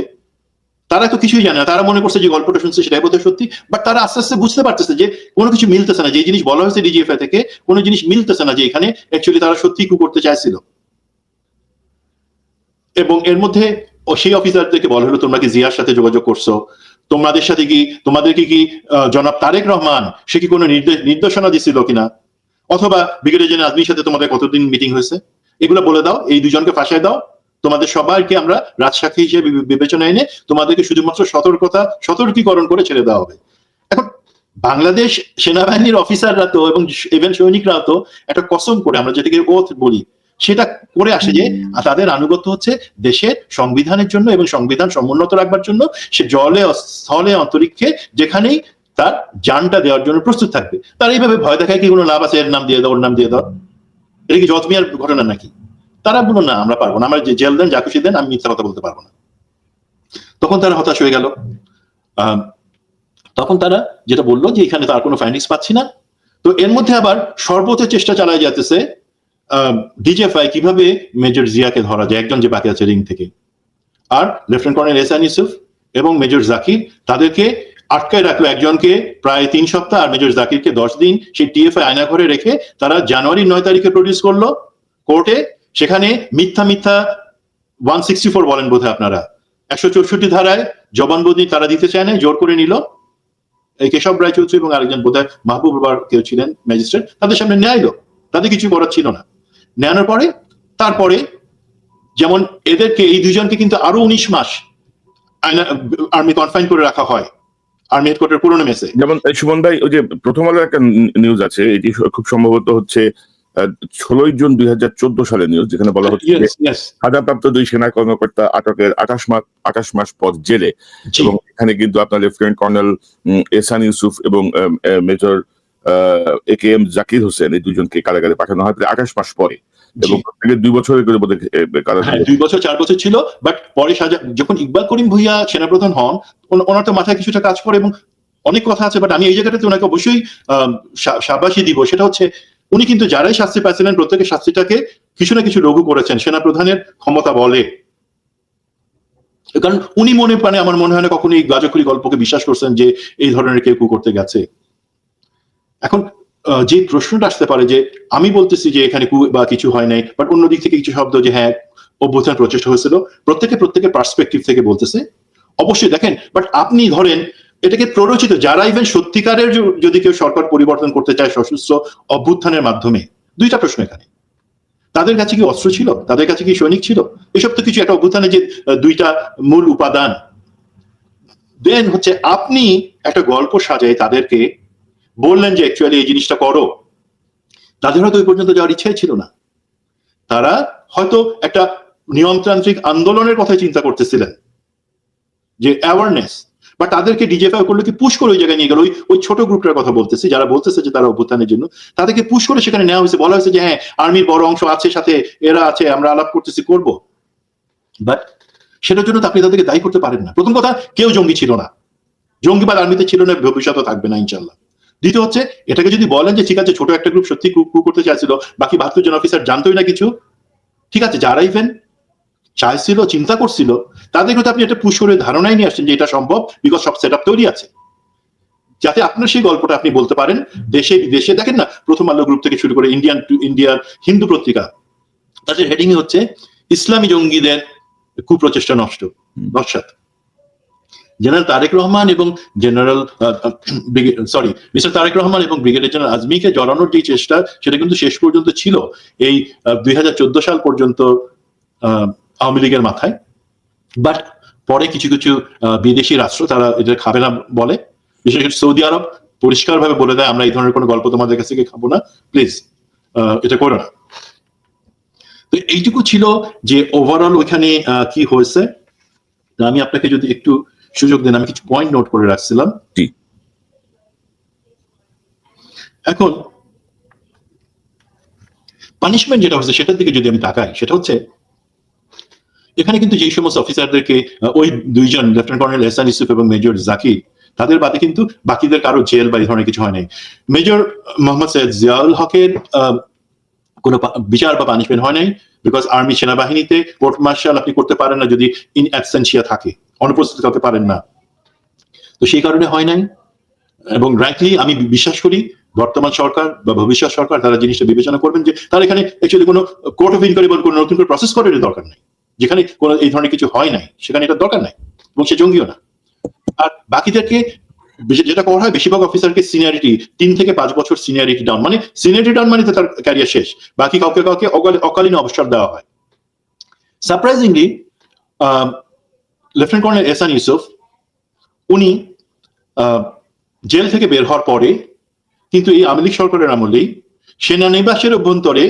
তারা তো কিছুই জানে না, তারা মনে করছে যে গল্পটা শুনছে সেটাই বোধহয় সত্যি, বাট তারা আস্তে আস্তে বুঝতে পারতেছে যে কোনো কিছু মিলতেছে না, যে জিনিস বলা হয়েছে ডিজিএফআই থেকে কোনো জিনিস মিলতেছে না, যে এখানে অ্যাকচুয়ালি তারা সত্যি কু করতে চাইছিল। এবং এর মধ্যে সেই অফিসারদেরকে বলা হলো তোমরা কি জিয়ার সাথে যোগাযোগ করছো, তোমাদেরকে কি জনাব তারেক রহমান সে কি কোনো নির্দেশনা দিছিল কিনা, অথবা ব্রিগেডিয়ার জেনারেল আজমির সাথে তোমাদের কতদিন মিটিং হয়েছে, এগুলো বলে দাও, এই দুজনকে ফাঁসায় দাও, তোমাদের সবাইকে আমরা রাজসাক্ষী হিসেবে বিবেচনায় এনে তোমাদেরকে শুধুমাত্র সতর্কীকরণ করে ছেড়ে দেওয়া হবে। এখন বাংলাদেশ সেনাবাহিনীর অফিসাররা তো এবং ইভেন সৈনিকরা তো একটা কসম করে, আমরা যেটাকে ওথ বলি, সেটা করে আসে যে তাদের আনুগত্য হচ্ছে দেশের সংবিধানের জন্য এবং সংবিধান সমুন্নত রাখবার জন্য। সে জলে স্থলে অন্তরিক্ষে যেখানেই তার জানটা দেওয়ার জন্য প্রস্তুত থাকবে। তার এইভাবে ভয় দেখায় কি কোনো লাভ আছে? এর নাম দিয়ে দাও, ওর নাম দিয়ে দাও, এটা কি জজমিয়ার ঘটনা নাকি? তারা বলল না, আমরা পারবো না, আমরা যে জেল দেন যা খুশি দেন, আমি মিথ্যা কথা বলতে পারবো না। তখন তারা হতাশ হয়ে গেল। তখন তারা যেটা বললো যে এখানে তার কোনো ফাইন্ডিংস পাচ্ছি না। তো এর মধ্যে আবার সর্বোচ্চ চেষ্টা চালায় যাতেছে ডিজিএফআই কিভাবে মেজর জিয়াকে ধরা যায়, একজন যে বাকি আছে রিং থেকে, আর লেফটেন্যান্ট কর্নেল এহসান ইউসুফ এবং মেজর জাকির তাদেরকে আটকায় রাখলো, একজনকে প্রায় 3 সপ্তাহ আর মেজর জাকিরকে 10 দিন সেই টিএফআই আয়না ঘরে রেখে তারা জানুয়ারি 9 তারিখে প্রডিউস করলো কোর্টে। সেখানে মিথ্যা 164 বলেন বোধহয় আপনারা, 164 ধারায় জবানবন্দি তারা দিতে চায় না, জোর করে নিল। এই কেশব রায় চৌধুরী এবং আরেকজন বোধহয় মাহবুব কেউ ছিলেন ম্যাজিস্ট্রেট, তাদের সামনে নেয় এলো, তাদের কিছু করার ছিল না। নেওয়ার পরে তারপরে যেমন এদেরকে এই দুজনকে কিন্তু আরো 19 মাস আর্মি কনফাইন করে রাখা হয় আর্মি হেডকোয়ার্টার পুরনো মেসে। যেমন সুমন ভাই, ওই যে প্রথম আলোর একটা নিউজ আছে, এটি খুব সম্ভবত হচ্ছে 16 জুন 2014 সালের নিউজ, যেখানে বলা হচ্ছে সাজাপ্রাপ্ত 2 সেনা কর্মকর্তা আটকের 28 মাস পর জেলে। এবং এখানে কিন্তু আপনার লেফটেন্যান্ট কর্নেল এহসান ইউসুফ এবং মেজর AKM জাকির হোসেন, এই দুজনকে কারাগারে পাঠানো হয় 28 মাস পরে, এবং 2 বছরের করে বোধহয় কারাগারে 2 বছর 4 বছর ছিল। বাট পরে যখন ইকবাল করিম ভুইয়া সেনাপ্রধান হন, ওনার তো মাথায় কিছুটা কাজ করে এবং অনেক কথা আছে। বাট আমি এই জায়গাটাতে ওনাকে অবশ্যই শাবাশি দিব, সেটা হচ্ছে উনি কিন্তু যারাই শাস্তি পাইছিলেন প্রত্যেকের শাস্তিটাকে কিছু না কিছু লঘু করেছেন সেনাপ্রধানের ক্ষমতা বলে। কারণ উনি মনে প্রাণে আমার মনে হয় না কখনো এই গাজকুরি গল্পকে বিশ্বাস করছেন যে এই ধরনের কেউ করতে গেছে। এখন যে প্রশ্নটা আসতে পারে যে আমি বলতেছি যে এখানে বা কিছু হয় নাই, বাট অন্য দিক থেকে কিছু শব্দ যে হ্যাঁ অভ্যুত্থান প্রচেষ্টা হয়েছিল, প্রত্যেকের পার্সপেক্টিভ থেকে বলতেছে। অবশ্যই দেখেন, বাট আপনি ধরেন এটাকে প্ররোচিত যারা ইভেন সত্যিকারের যদি কেউ সরকার পরিবর্তন করতে চায় সশস্ত্র অভ্যুত্থানের মাধ্যমে, 2টা প্রশ্ন এখানে, তাদের কাছে কি অস্ত্র ছিল, তাদের কাছে কি সৈনিক ছিল? এসব তো কিছু একটা অভ্যুত্থানের যে 2টা মূল উপাদান। দেন হচ্ছে আপনি একটা গল্প সাজায় তাদেরকে বললেন যে অ্যাকচুয়ালি এই জিনিসটা করো, তাদের হয়তো ওই পর্যন্ত যাওয়ার ইচ্ছাই ছিল না। তারা হয়তো একটা নিয়মতান্ত্রিক আন্দোলনের কথা চিন্তা করতেছিলেন, যে অ্যাওয়ারনেস, বা তাদেরকে ডিজিএফআই করলো কি পুশ করে ওই জায়গায় নিয়ে গেল। ওই ছোট গ্রুপটার কথা বলতেছি যারা বলতেছে যে তারা অভ্যুত্থানের জন্য, তাদেরকে পুশ করে সেখানে নেওয়া হয়েছে, বলা হয়েছে যে হ্যাঁ আর্মির বড় অংশ আছে সাথে, এরা আছে, আমরা আলাপ করতেছি, করবো। বাট সেটার জন্য তো আপনি তাদেরকে দায়ী করতে পারেন না। প্রথম কথা, কেউ জঙ্গি ছিল না, জঙ্গিবাদ আর্মিতে ছিল না, ভবিষ্যতে থাকবে না ইনশাল্লাহ। দ্বিতীয় হচ্ছে, এটাকে যদি বলেন যে ঠিক আছে ছোট একটা গ্রুপ সত্যি কু করতে চাইছিল, বাকি 72 জন অফিসার জানতোই না কিছু, ঠিক আছে, যারা ইভেন চাইছিল, চিন্তা করছিল, তাদেরকে তো আপনি এটা পুশ করে ধারণাই নিয়ে আসছেন যে এটা সম্ভব, বিকজ সব সেট আপ তৈরি আছে, যাতে আপনার সেই গল্পটা আপনি বলতে পারেন দেশে বিদেশে। দেখেন না, প্রথম আলো গ্রুপ থেকে শুরু করে ইন্ডিয়ার হিন্দু পত্রিকা, তাদের হেডিং হচ্ছে ইসলামী জঙ্গিদের কুপ্রচেষ্টা নস্যাৎ। জেনারেল তারেক রহমান এবং মিস্টার তারেক রহমান এবং ব্রিগেডিয়ার জেনারেল আজমিকে জড়ানোর যে চেষ্টা, সেটা কিন্তু শেষ পর্যন্ত ছিল এই 2014 সাল পর্যন্ত আওয়ামী লীগের মাথায়। বাট পরে কিছু বিদেশি রাষ্ট্র তারা এটা খাবে না বলে, বিশেষ করে সৌদি আরব পরিষ্কারভাবে বলে দেয় আমরা এই ধরনের কোনো গল্প তোমাদের কাছ থেকে খাবো না, প্লিজ এটা করো না। তো এইটুকু ছিল যে ওভারঅল ওইখানে কি হয়েছে। আমি আপনাকে যদি একটু সুযোগ দেন, আমি কিছু পয়েন্ট নোট করে রাখছিলাম। এখন পানিশমেন্ট যেটা হচ্ছে সেটার দিকে যদি আমি তাকাই, সেটা হচ্ছে এখানে কিন্তু যেই সমস্ত অফিসারদেরকে ওই 2 জন লেফটেন্যান্ট কর্নেল এহসান ইউসুফ এবং মেজর জাকির, তাদের বাদে কিন্তু বাকিদের কারো জেল বা এই ধরনের কিছু হয় নাই। মেজর মোহাম্মদ সৈয়দ জিয়াউল হকের কোনো বিচার বা পানিশমেন্ট হয় নাই, বিকজ আর্মি সেনাবাহিনীতে কোর্ট মার্শাল আপনি করতে পারেন না যদি ইন অ্যাবসেন্সিয়া থাকে, অনুপস্থিত হতে পারেন না, তো সেই কারণে হয় নাই। এবং রাইটলি আমি বিশ্বাস করি বর্তমান সরকার বা ভবিষ্যৎ সরকার তারা জিনিসটা বিবেচনা করবেন যে তার এখানে অ্যাকচুয়ালি কোনো কোর্ট অফ ইনকোয়ারি বা কোনো নতুন করে প্রসেস করার দরকার নাই, যেখানে কোনো এই ধরনের কিছু হয় নাই সেখানে এটা দরকার নাই, এবং সে জঙ্গিও না। আর বাকিদেরকে যেটা করা হয়, বেশিরভাগ অফিসারকে সিনিয়রিটি 3 থেকে 5 বছর সিনিয়রিটি ডাউন, মানে সিনিয়রিটি ডাউন মানে তো তার ক্যারিয়ার শেষ, বাকি কাউকে কাউকে অকালীন অবসর দেওয়া হয়। Surprisingly lieutenant colonel Ehsan Yusuf উনি জেল থেকে বের হওয়ার পরে কিন্তু এই আওয়ামী লীগ সরকারের আমলেই সেনানিবাসের অভ্যন্তরে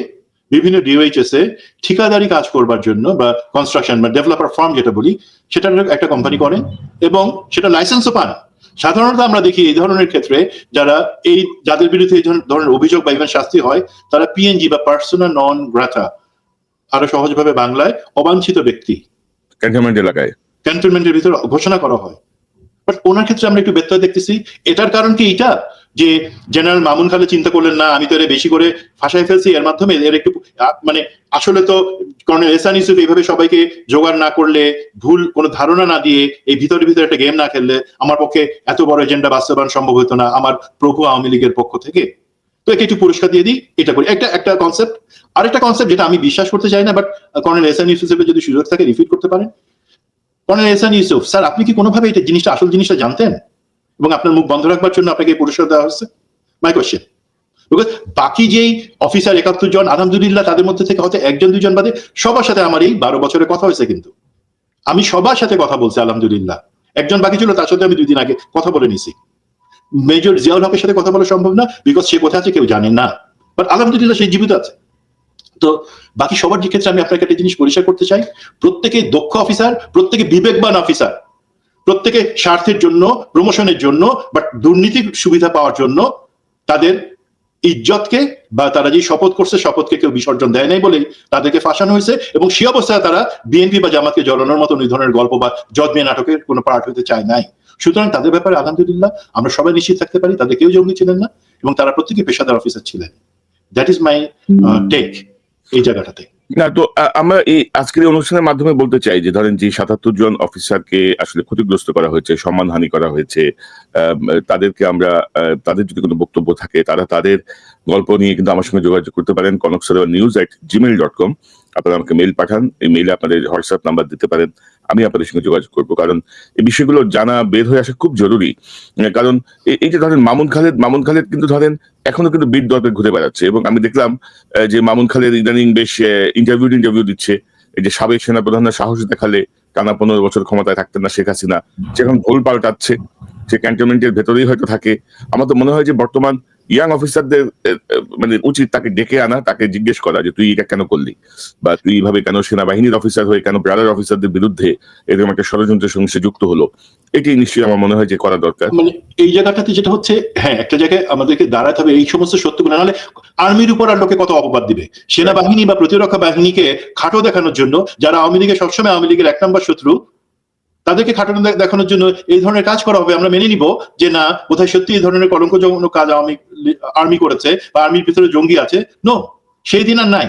বিভিন্ন ডিওএইচএস এ ঠিকাদারি কাজ করবার জন্য বা কনস্ট্রাকশন বা ডেভেলপার ফার্ম যেটা বলি, সেটার একটা কোম্পানি করেন এবং সেটা লাইসেন্সও পান। সাধারণত আমরা দেখি এই ধরনের ক্ষেত্রে যাদের বিরুদ্ধে এই ধরনের অভিযোগ বা ইভেন শাস্তি হয়, তারা পিএনজি বা পার্সোনা নন গ্রাটা, আরো সহজভাবে বাংলায় অবাঞ্ছিত ব্যক্তি, ক্যান্টনমেন্টের ভিতরে ঘোষণা করা হয়। বাট ওনার ক্ষেত্রে আমরা একটু ব্যত্যয় দেখতেছি। এটার কারণ কি এটা যে জেনারেল মামুন খালে চিন্তা করলেন না আমি তো এর বেশি করে ফাঁসাই ফেলছি, এর মাধ্যমে এর একটু মানে আসলে তো কর্নেল এহসান ইউসুফ এইভাবে সবাইকে জোগাড় না করলে, ভুল কোনো ধারণা না দিয়ে, এই ভিতরে একটা গেম না খেললে আমার পক্ষে এত বড় এজেন্ডা বাস্তবায়ন সম্ভব হতো না আমার প্রভু আওয়ামী লীগের পক্ষ থেকে, তো একে একটু পুরস্কার দিয়ে দিই, এটা করি। একটা কনসেপ্ট। আরেকটা কনসেপ্ট যেটা আমি বিশ্বাস করতে চাই না, বাট কর্নেল এহসান ইউসুফের যদি সুযোগ থাকে রিপিট করতে পারেন। কর্নেল এহসান ইউসুফ স্যার, আপনি কি কোনোভাবে এটা জিনিসটা আসল জিনিসটা জানতেন এবং আপনার মুখ বন্ধ রাখবার জন্য আপনাকে এই পুরস্কার দেওয়া হচ্ছে? My question. বিকজ বাকি যেই অফিসার 71 জন, আলহামদুলিল্লাহ তাদের মধ্যে থেকে হয়তো 1-2 জন বাদে সবার সাথে আমার এই 12 বছরে কথা হয়েছে, কিন্তু আমি সবার সাথে কথা বলছি আলহামদুলিল্লাহ। একজন বাকি ছিল, তার সাথে আমি 2 দিন আগে কথা বলে নিছি। মেজর জিয়াউল হকের সাথে কথা বলা সম্ভব না, বিকজ সে কোথায় আছে কেউ জানে না, বাট আলহামদুলিল্লাহ সেই জীবিত আছে। তো বাকি সবার ক্ষেত্রে আমি আপনাকে একটা জিনিস পরিষ্কার করতে চাই, প্রত্যেকে দক্ষ অফিসার, প্রত্যেকে বিবেকবান অফিসার, প্রত্যেকে স্বার্থের জন্য, প্রমোশনের জন্য, বাট দুর্নীতির সুবিধা পাওয়ার জন্য তাদের ইজ্জতকে বা তারা যে শপথ করছে শপথকে কেউ বিসর্জন দেয় নাই বলেই তাদেরকে ফাঁসানো হয়েছে, এবং সে অবস্থায় তারা বিএনপি বা জামাতকে জড়ানোর মতো এই ধরনের গল্প বা জজমিয়া নাটকের কোনো পার্ট হতে চায় নাই। সুতরাং তাদের ব্যাপারে আলহামদুলিল্লাহ আমরা সবাই নিশ্চিত থাকতে পারি, তাদের কেউ জঙ্গি ছিলেন না এবং তারা প্রত্যেকে পেশাদার অফিসার ছিলেন। দ্যাট ইজ মাই টেক এই জায়গাটাতে। না তো আমরা এই আজকের অনুষ্ঠানের মাধ্যমে বলতে চাই যে ধরেন যে 77 জন অফিসারকে আসলে ক্ষতিগ্রস্ত করা হয়েছে, সম্মানহানি করা হয়েছে, তাদেরকে আমরা তাদের যদি কোনো বক্তব্য থাকে তারা তাদের গল্প নিয়ে কিন্তু আমার সঙ্গে যোগাযোগ করতে পারেন conoksaronews@gmail.com। আপনারা আমাকে মেইল পাঠান, এই মেইলে আপনাদের হোয়াটসঅ্যাপ নাম্বার দিতে পারেন, আমি আপনাদের সঙ্গে যোগাযোগ করবো। কারণ এই বিষয়গুলো জানা, বের হয়ে আসা খুব জরুরি। কারণ এই যে ধরেন মামুন খালেদ কিন্তু ধরেন এখনো কিন্তু বীর দর্পে ঘুরে বেড়াচ্ছে, এবং আমি দেখলাম যে মামুন খালেদ ইদানিং বেশ ইন্টারভিউ দিচ্ছে। এই যে সাবেক সেনাপ্রধানের সাহস দেখালে টানা 15 বছর ক্ষমতায় থাকতেন না শেখ হাসিনা, সে এখন ভুল পাল্টাচ্ছে, সে ক্যান্টনমেন্টের ভেতরেই হয়তো থাকে। আমার তো মনে হয় যে বর্তমান ইয়াং অফিসারদের মানে উচিত তাকে ডেকে আনা, তাকে জিজ্ঞেস করা যে তুই এটা কেন করলি, বা তুই এইভাবে কেন সেনাবাহিনীর অফিসার হয়ে কেন ব্রাদার অফিসারদের বিরুদ্ধে এরকম একটা ষড়যন্ত্রের সঙ্গে যুক্ত হলো। এটি নিশ্চয়ই আমার মনে হয় যে করা দরকার। মানে এই জায়গাটাতে যেটা হচ্ছে, হ্যাঁ একটা জায়গায় আমাদেরকে দাঁড়াতে হবে এই সমস্ত সত্যগুলো, নাহলে আর্মির উপর আর লোকে কত অপবাদ দিবে। সেনাবাহিনী বা প্রতিরক্ষা বাহিনীকে খাটো দেখানোর জন্য, যারা আওয়ামী লীগের সবসময় আওয়ামী লীগের 1 নম্বর শত্রু, তাদেরকে খাটানো দেখানোর জন্য এই ধরনের কাজ করা হবে। আমরা মেনে নিব যে না, বোধহয় সত্যি এই ধরনের কলঙ্কজনক কাজ আর্মি করেছে বা আর্মির ভিতরে জঙ্গি আছে। নো, সেই দিন আর নাই।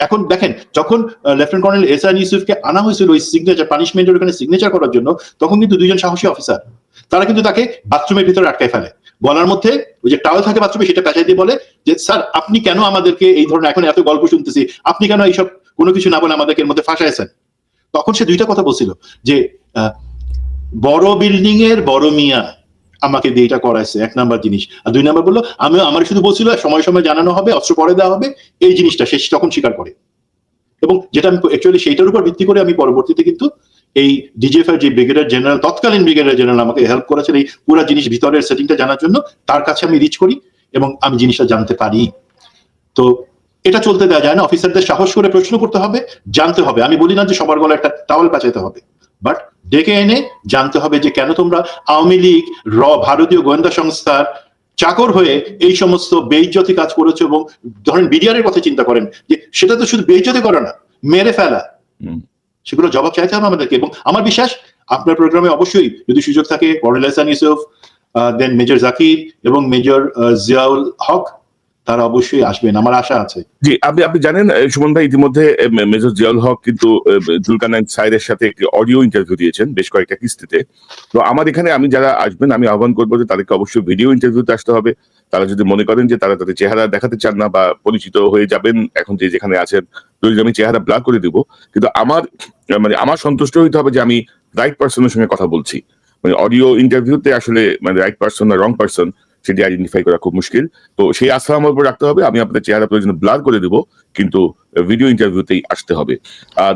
এখন দেখেন, যখন লেফটেন্যান্ট কর্নেল এহসান ইউসুফকে আনা হয়েছিল ওই সিগনেচার পানিশমেন্টের ওখানে সিগনেচার করার জন্য, তখন কিন্তু 2 জন সাহসী অফিসার, তারা কিন্তু তাকে বাথরুমের ভিতরে আটকায় ফেলে। বলার মধ্যে ওই যে টাওয়েল থাকে বাথরুমে, সেটা পেঁচাই দিয়ে বলে যে স্যার আপনি কেন আমাদেরকে এই ধরনের, এখন এত গল্প শুনতেছি, আপনি কেন এইসব কোনো কিছু না বলে আমাদেরকে এর মধ্যে ফাঁসাইছেন। তখন সে 2টা কথা বলছিল যে বড় বিল্ডিং এর বড় মিয়া আমাকে দিয়ে এটা করাইছে, 1 নাম্বার জিনিস। আর 2 নাম্বার বললো আমার শুধু বলছিল সময় সময় জানানো হবে, অস্ত্র পরে দেওয়া হবে, এই জিনিসটা সে তখন স্বীকার করে। এবং যেটা আমি অ্যাকচুয়ালি সেইটার উপর ভিত্তি করে আমি পরবর্তীতে কিন্তু এই ডিজিএফ এর যে ব্রিগেডিয়ার জেনারেল, তৎকালীন ব্রিগেডিয়ার জেনারেল আমাকে হেল্প করেছেন এই পুরো জিনিস ভিতরের সেটিংটা জানার জন্য, তার কাছে আমি রিচ করি এবং আমি জিনিসটা জানতে পারি। তো এটা চলতে দেওয়া যায় না। অফিসারদের সাহস করে প্রশ্ন করতে হবে, জানতে হবে। আমি বলি না যে সবার গলায় একটা টাওয়াল পেঁচাইতে হবে, বাট ডেকে এনে জানতে হবে যে কেন তোমরা আওয়ামী লীগ ভারতীয় গোয়েন্দা সংস্থার চাকর হয়ে এই সমস্ত বেইজ্জতি কাজ করেছো। এবং ধরেন বিডিআর এর কথা চিন্তা করেন, যে সেটা তো শুধু বেইজ্জতি করে না, মেরে ফেলা, সেগুলো জবাব চাইতে হবে আমাদেরকে। এবং আমার বিশ্বাস আপনার প্রোগ্রামে অবশ্যই যদি সুযোগ থাকে, কর্নেল এহসান ইউসুফ, দেন মেজর জাকির এবং মেজর জিয়াউল হক, তারা অবশ্যই আসবেন, আমার আশা আছে। জি, আপনি জানেন সুমন ভাই, ইতিমধ্যে মেজর জিয়াউল হক কিন্তু জুলকারনাইন সাইদের সাথে একটি অডিও ইন্টারভিউ দিয়েছেন বেশ কয়েকটা কিস্তিতে। তো আমার এখানে আমি যারা আসবেন আমি আহ্বান করবো যে তাদেরকে অবশ্যই ভিডিও ইন্টারভিউতে আসতে হবে। তারা যদি মনে করেন যে তারা তাদের চেহারা দেখাতে চান না বা পরিচিত হয়ে যাবেন এখন যেখানে আছেন, আমি চেহারা ব্লক করে দিব, কিন্তু আমার সন্তুষ্ট হইতে হবে যে আমি রাইট পার্সনের সঙ্গে কথা বলছি। মানে অডিও ইন্টারভিউতে আসলে মানে রাইট পার্সন না রং পার্সন সেটি আইডেন্টিফাই করা খুব মুশকিল। তো সেই আস্থা আমার উপর রাখতে হবে। আমি আপনার চেহারা প্রয়োজন ব্লার করে দেবো, কিন্তু ভিডিও ইন্টারভিউতেই আসতে হবে। আর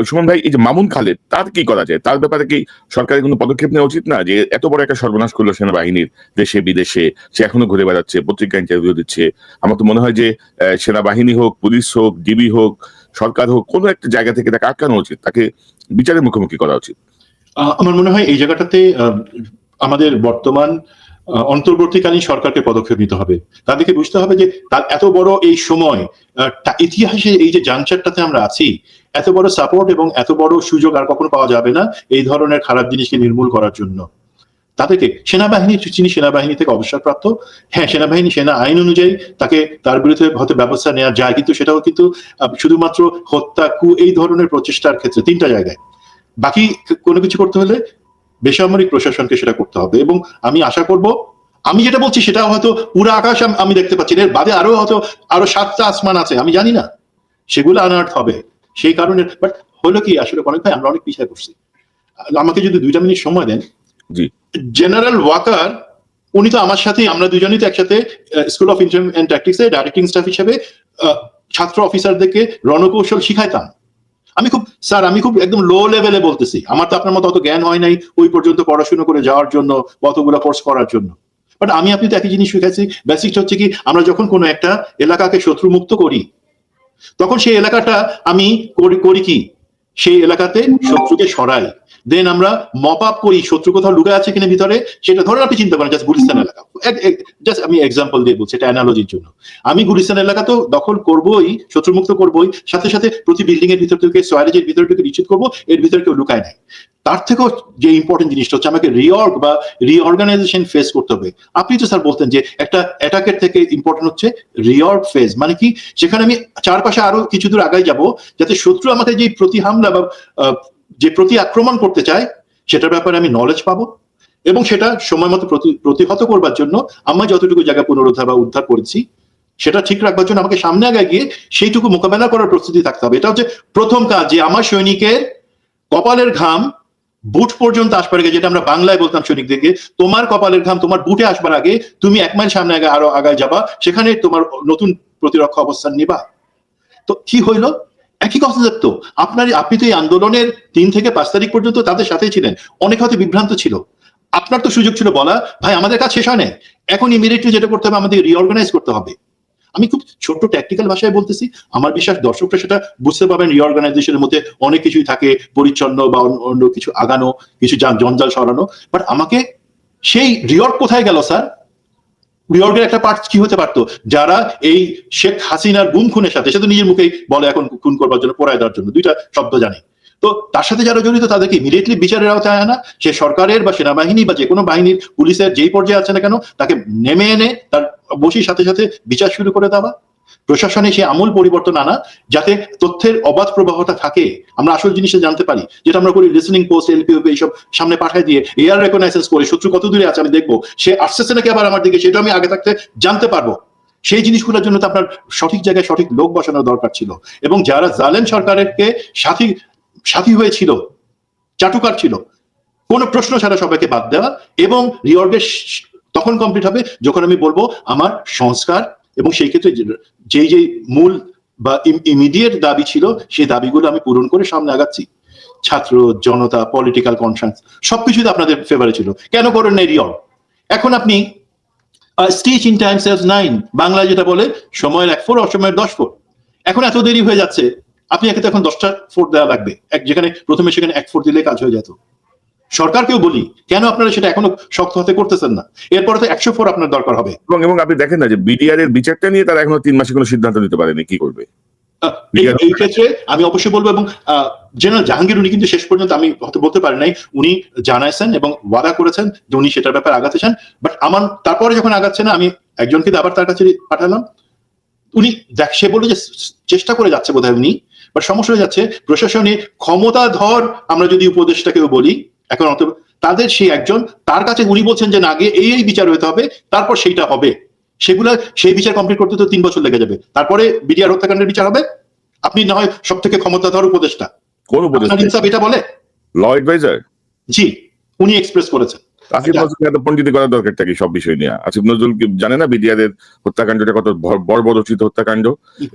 সুমন ভাই, এই যে মামুন খালেদ, তার কি করা যায়? তার ব্যাপারে কি সরকারের কোনো পদক্ষেপ নেওয়া উচিত না? যে এত বড় একটা সর্বনাশ করলো সেনাবাহিনীর, দেশে বিদেশে, সে এখনো ঘুরে বেড়াচ্ছে, পত্রিকা ইন্টারভিউ দিচ্ছে। আমার তো মনে হয় যে সেনাবাহিনী হোক, পুলিশ হোক, ডিবি হোক, সরকার হোক, কোনো একটা জায়গা থেকে তাকে আটকানো উচিত, তাকে বিচারের মুখোমুখি করা উচিত। আমার মনে হয় এই জায়গাটাতে আমাদের বর্তমান অন্তর্বর্তীকালীন সরকারকে পদক্ষেপ নিতে হবে। তাদেরকে বুঝতে হবে যে তার এত বড় এই সময়, ইতিহাসে এই যে জাঞ্চারটাতে আমরা আছি, এত বড় সাপোর্ট এবং এত বড় সুযোগ আর কখনো পাওয়া যাবে না এই ধরনের খারাপ জিনিসকে নির্মূল করার জন্য। তাদেরকে যিনি সেনাবাহিনী থেকে অবসরপ্রাপ্ত, হ্যাঁ, সেনা আইন অনুযায়ী তাকে তার বিরুদ্ধে হয়তো ব্যবস্থা নেওয়া যায়, কিন্তু সেটাও কিন্তু শুধুমাত্র হত্যা, এই ধরনের প্রচেষ্টার ক্ষেত্রে 3টা জায়গায়। বাকি কোনো কিছু করতে হলে বেসামরিক প্রশাসনকে সেটা করতে হবে। এবং আমি আশা করব, আমি যেটা বলছি সেটা হয়তো পুরো আকাশ আমি দেখতে পাচ্ছি, এর বাদে আরো 7টা আসমান আছে, আমি জানি না, সেগুলো আনার্ট হবে। সেই কারণে বাট হলো কি, আসলে অনেক ভাই আমরা অনেক পিছিয়ে পড়ছি। আমাকে যদি 2টা মিনিট সময় দেন। জি। জেনারেল ওয়াকার, উনি তো আমার সাথে, আমরা দুজনেই তো একসাথে স্কুল অফ ইন্টারিম এন্ড ট্যাকটিক্সে ডাইরেক্টিং স্টাফ হিসেবে ছাত্র অফিসারদেরকে রণকৌশল শিখাইতাম। আমি খুব একদম লো লেভেলে বলতেছি, আমার তো আপনার মতো অত জ্ঞান হয় নাই ওই পর্যন্ত পড়াশোনা করে যাওয়ার জন্য, অতগুলো কোর্স করার জন্য। বাট আপনি তো একই জিনিস শিখাইছি। বেসিকটা হচ্ছে কি, আমরা যখন কোনো একটা এলাকাকে শত্রু মুক্ত করি, তখন সেই এলাকাটা আমি করি কি, সেই এলাকাতে শত্রুকে সরাই, দেন আমরা মপ আপ করি, শত্রু কোথাও লুকে আছে কিনা ভিতরে সেটা। ধরেন আপনি চিন্তা করেন জাস্ট গুলিস্তান এলাকা, জাস্ট আমি এক্সাম্পল দিয়ে বলছি, এটা অ্যানালজির জন্য। আমি গুলিস্তান এলাকা তো দখল করবোই, শত্রুমুক্ত করবোই, সাথে সাথে প্রতি বিল্ডিং এর ভিতর থেকে, সয়েলেজের ভিতর থেকে নিশ্চিত করবো এর ভিতরে কেউ লুকায় নাই। তার থেকেও যে ইম্পর্টেন্ট জিনিসটা হচ্ছে, আমাকে রিঅর্গানাইজেশন ফেস করতে হবে। আপনি তো স্যার বলতেন যে একটা অ্যাটাকের থেকে ইম্পর্টেন্ট হচ্ছে রিঅর্গ ফেজ, মানে কি, সেখানে আমি চারপাশে আরো কিছু দূর আগাই যাব, যাতে শত্রু আমাকে যে প্রতি হামলা বা যে প্রতি আক্রমণ করতে চায় সেটার ব্যাপারে আমি নলেজ পাবো, এবং সেটা সময় মতো প্রতিহত করবার জন্য আমরা যতটুকু জায়গা পুনরুদ্ধার বা উদ্ধার করেছি সেটা ঠিক রাখবার জন্য আমাকে সামনে আগে গিয়ে সেইটুকু মোকাবেলা করার প্রস্তুতি থাকতে হবে। এটা হচ্ছে প্রথম কাজ, যে আমার সৈনিকের কপালের ঘাম বুট পর্যন্ত আসবার আগে, যেটা আমরা বাংলায় বলতাম সৈনিকদেরকে, তোমার কপালের ঘাম তোমার বুটে আসবার আগে তুমি 1 মাইল সামনে আরো আগায় যাবা, সেখানে তোমার নতুন প্রতিরক্ষা অবস্থান নিবা। তো কি হইলো, একই কথা তো আপনি তো এই আন্দোলনের 3 থেকে 5 তারিখ পর্যন্ত তাদের সাথে ছিলেন। অনেক হয়তো বিভ্রান্ত ছিল, আপনার তো সুযোগ ছিল বলা, ভাই আমাদের কাজ শেষ হয় নাই, এখন ইমিডিয়েটলি যেটা করতে হবে আমাদের রিঅর্গানাইজ করতে হবে। আমি খুব ছোট্ট ট্যাকটিক্যাল ভাষায় বলতেছি, আমার বিশ্বাস দর্শকরা সেটা বুঝতে পারবেন। রিঅর্গানাইজেশনের মধ্যে অনেক কিছুই থাকে, পরিচ্ছন্ন বা অন্য কিছু আগানো, কিছু জঞ্জাল সরানো। বাট আমাকে সেই রিঅর্গ কোথায় গেল স্যার? রিঅর্গের একটা পার্ট কি হতে পারতো, যারা এই শেখ হাসিনার গুম খুনের সাথে, সে তো নিজের মুখেই বলে এখন খুন করবার জন্য, পোড়ায় দেওয়ার জন্য, 2টা শব্দ জানি, তো তার সাথে যারা জড়িত তাদেরকে ইমিডিয়েটলি বিচারের আওতায় আনা, সে সরকারের বা সেনাবাহিনী বা যে কোনো বাহিনীর, পুলিশের যেই পর্যায়ে আছে না কেন, তাকে নেমে এনে তার বসির সাথে সাথে বিচার শুরু করে দেওয়া। প্রশাসনে সে আমূল পরিবর্তন আনা, যাতে তথ্যের অবাধ প্রবাহটা থাকে, আমরা আসল জিনিসটা জানতে পারি। যেটা আমরা করি লিসেনিং পোস্ট, এলপিওপি এইসব সামনে পাঠাই দিয়ে এয়ার রেকগনাইসেন্স করে শত্রু কত দূরে আছে আমি দেখবো, সে আসছে নাকি আবার আমার দিকে, সেটা আমি আগে থাকতে জানতে পারবো। সেই জিনিসগুলোর জন্য তো আপনার সঠিক জায়গায় সঠিক লোক বসানোর দরকার ছিল। এবং যারা জালেম সরকারকে সাথী হয়েছিল, চাটুকার ছিল, কোনো প্রশ্ন ছাড়া সবাইকে বাদ দেওয়া। এবং রিঅর্গের তখন কমপ্লিট হবে যখন আমি বলবো আমার সংস্কার, এবং সেই ক্ষেত্রে যেই মূল বা ইমিডিয়েট দাবি ছিল সেই দাবিগুলো আমি পূরণ করে সামনে আগাচ্ছি। ছাত্র জনতা, পলিটিক্যাল কনসার্নস সবকিছুই আপনাদের ফেভারে ছিল, কেন করেন নাই রিঅর্গ? এখন আপনি স্টিচ ইন টাইম সেভস 9, বাংলায় যেটা বলে সময়ের 1 ফোঁট অসময়ের 10 ফোঁট। এখন এত দেরি হয়ে যাচ্ছে, আপনি একে তো এখন 10টা ফোঁট দেওয়া লাগবে, যেখানে প্রথমে সেখানে 1 ফোঁট দিলে কাজ হয়ে যেত। সরকারকেও বলি, কেন আপনারা সেটা এখনো শক্ত হাতে করতেছেন না? এরপরে তো 100 ফোঁট আপনার দরকার হবে। এবং আপনি দেখেন না যে বিডিআর এর বিচারটা নিয়ে তারা এখনো 3 মাসে কোনো সিদ্ধান্ত নিতে পারেনি, কি করবে এই ক্ষেত্রে আমি অবশ্যই বলবো। এবং জেনারেল জাহাঙ্গীর, উনি কিন্তু শেষ পর্যন্ত, আমি হয়তো বলতে পারি নাই, উনি জানাইছেন এবং ওয়াদা করেছেন যে উনি সেটার ব্যাপারে আগাতে চান। বাট আমার তারপরে যখন আগাচ্ছে না, আমি একজনকে আবার তার কাছে পাঠালাম, উনি সে বললো যে চেষ্টা করে যাচ্ছে বোধহয় উনি, বাট সমস্যা হয়ে যাচ্ছে প্রশাসনে ক্ষমতাধর, আমরা যদি উপদেষ্টাকেও বলি এখন, তাদের সেই একজন, তার কাছে উনি বলছেন যে না, আগে এই বিচার হতে হবে, তারপর সেইটা হবে। সেই বিচার কমপ্লিট করতে তো 3 বছর লেগে যাবে, তারপরে বিডিআর হত্যাকাণ্ডের বিচার হবে। আপনি না হয় সব থেকে ক্ষমতাধর উপদেষ্টা, কোন উপদেষ্টা এটা বলে ল অ্যাডভাইজার? জি, উনি এক্সপ্রেস করেছেন। আসিফ নজরুল এত পণ্ডিতি করার দরকারটা কি সব বিষয় নিয়ে? আসিফ নজরুল কি জানে না বিডিআর এর হত্যাকাণ্ডটা কত বর্বরচিত হত্যাকাণ্ড?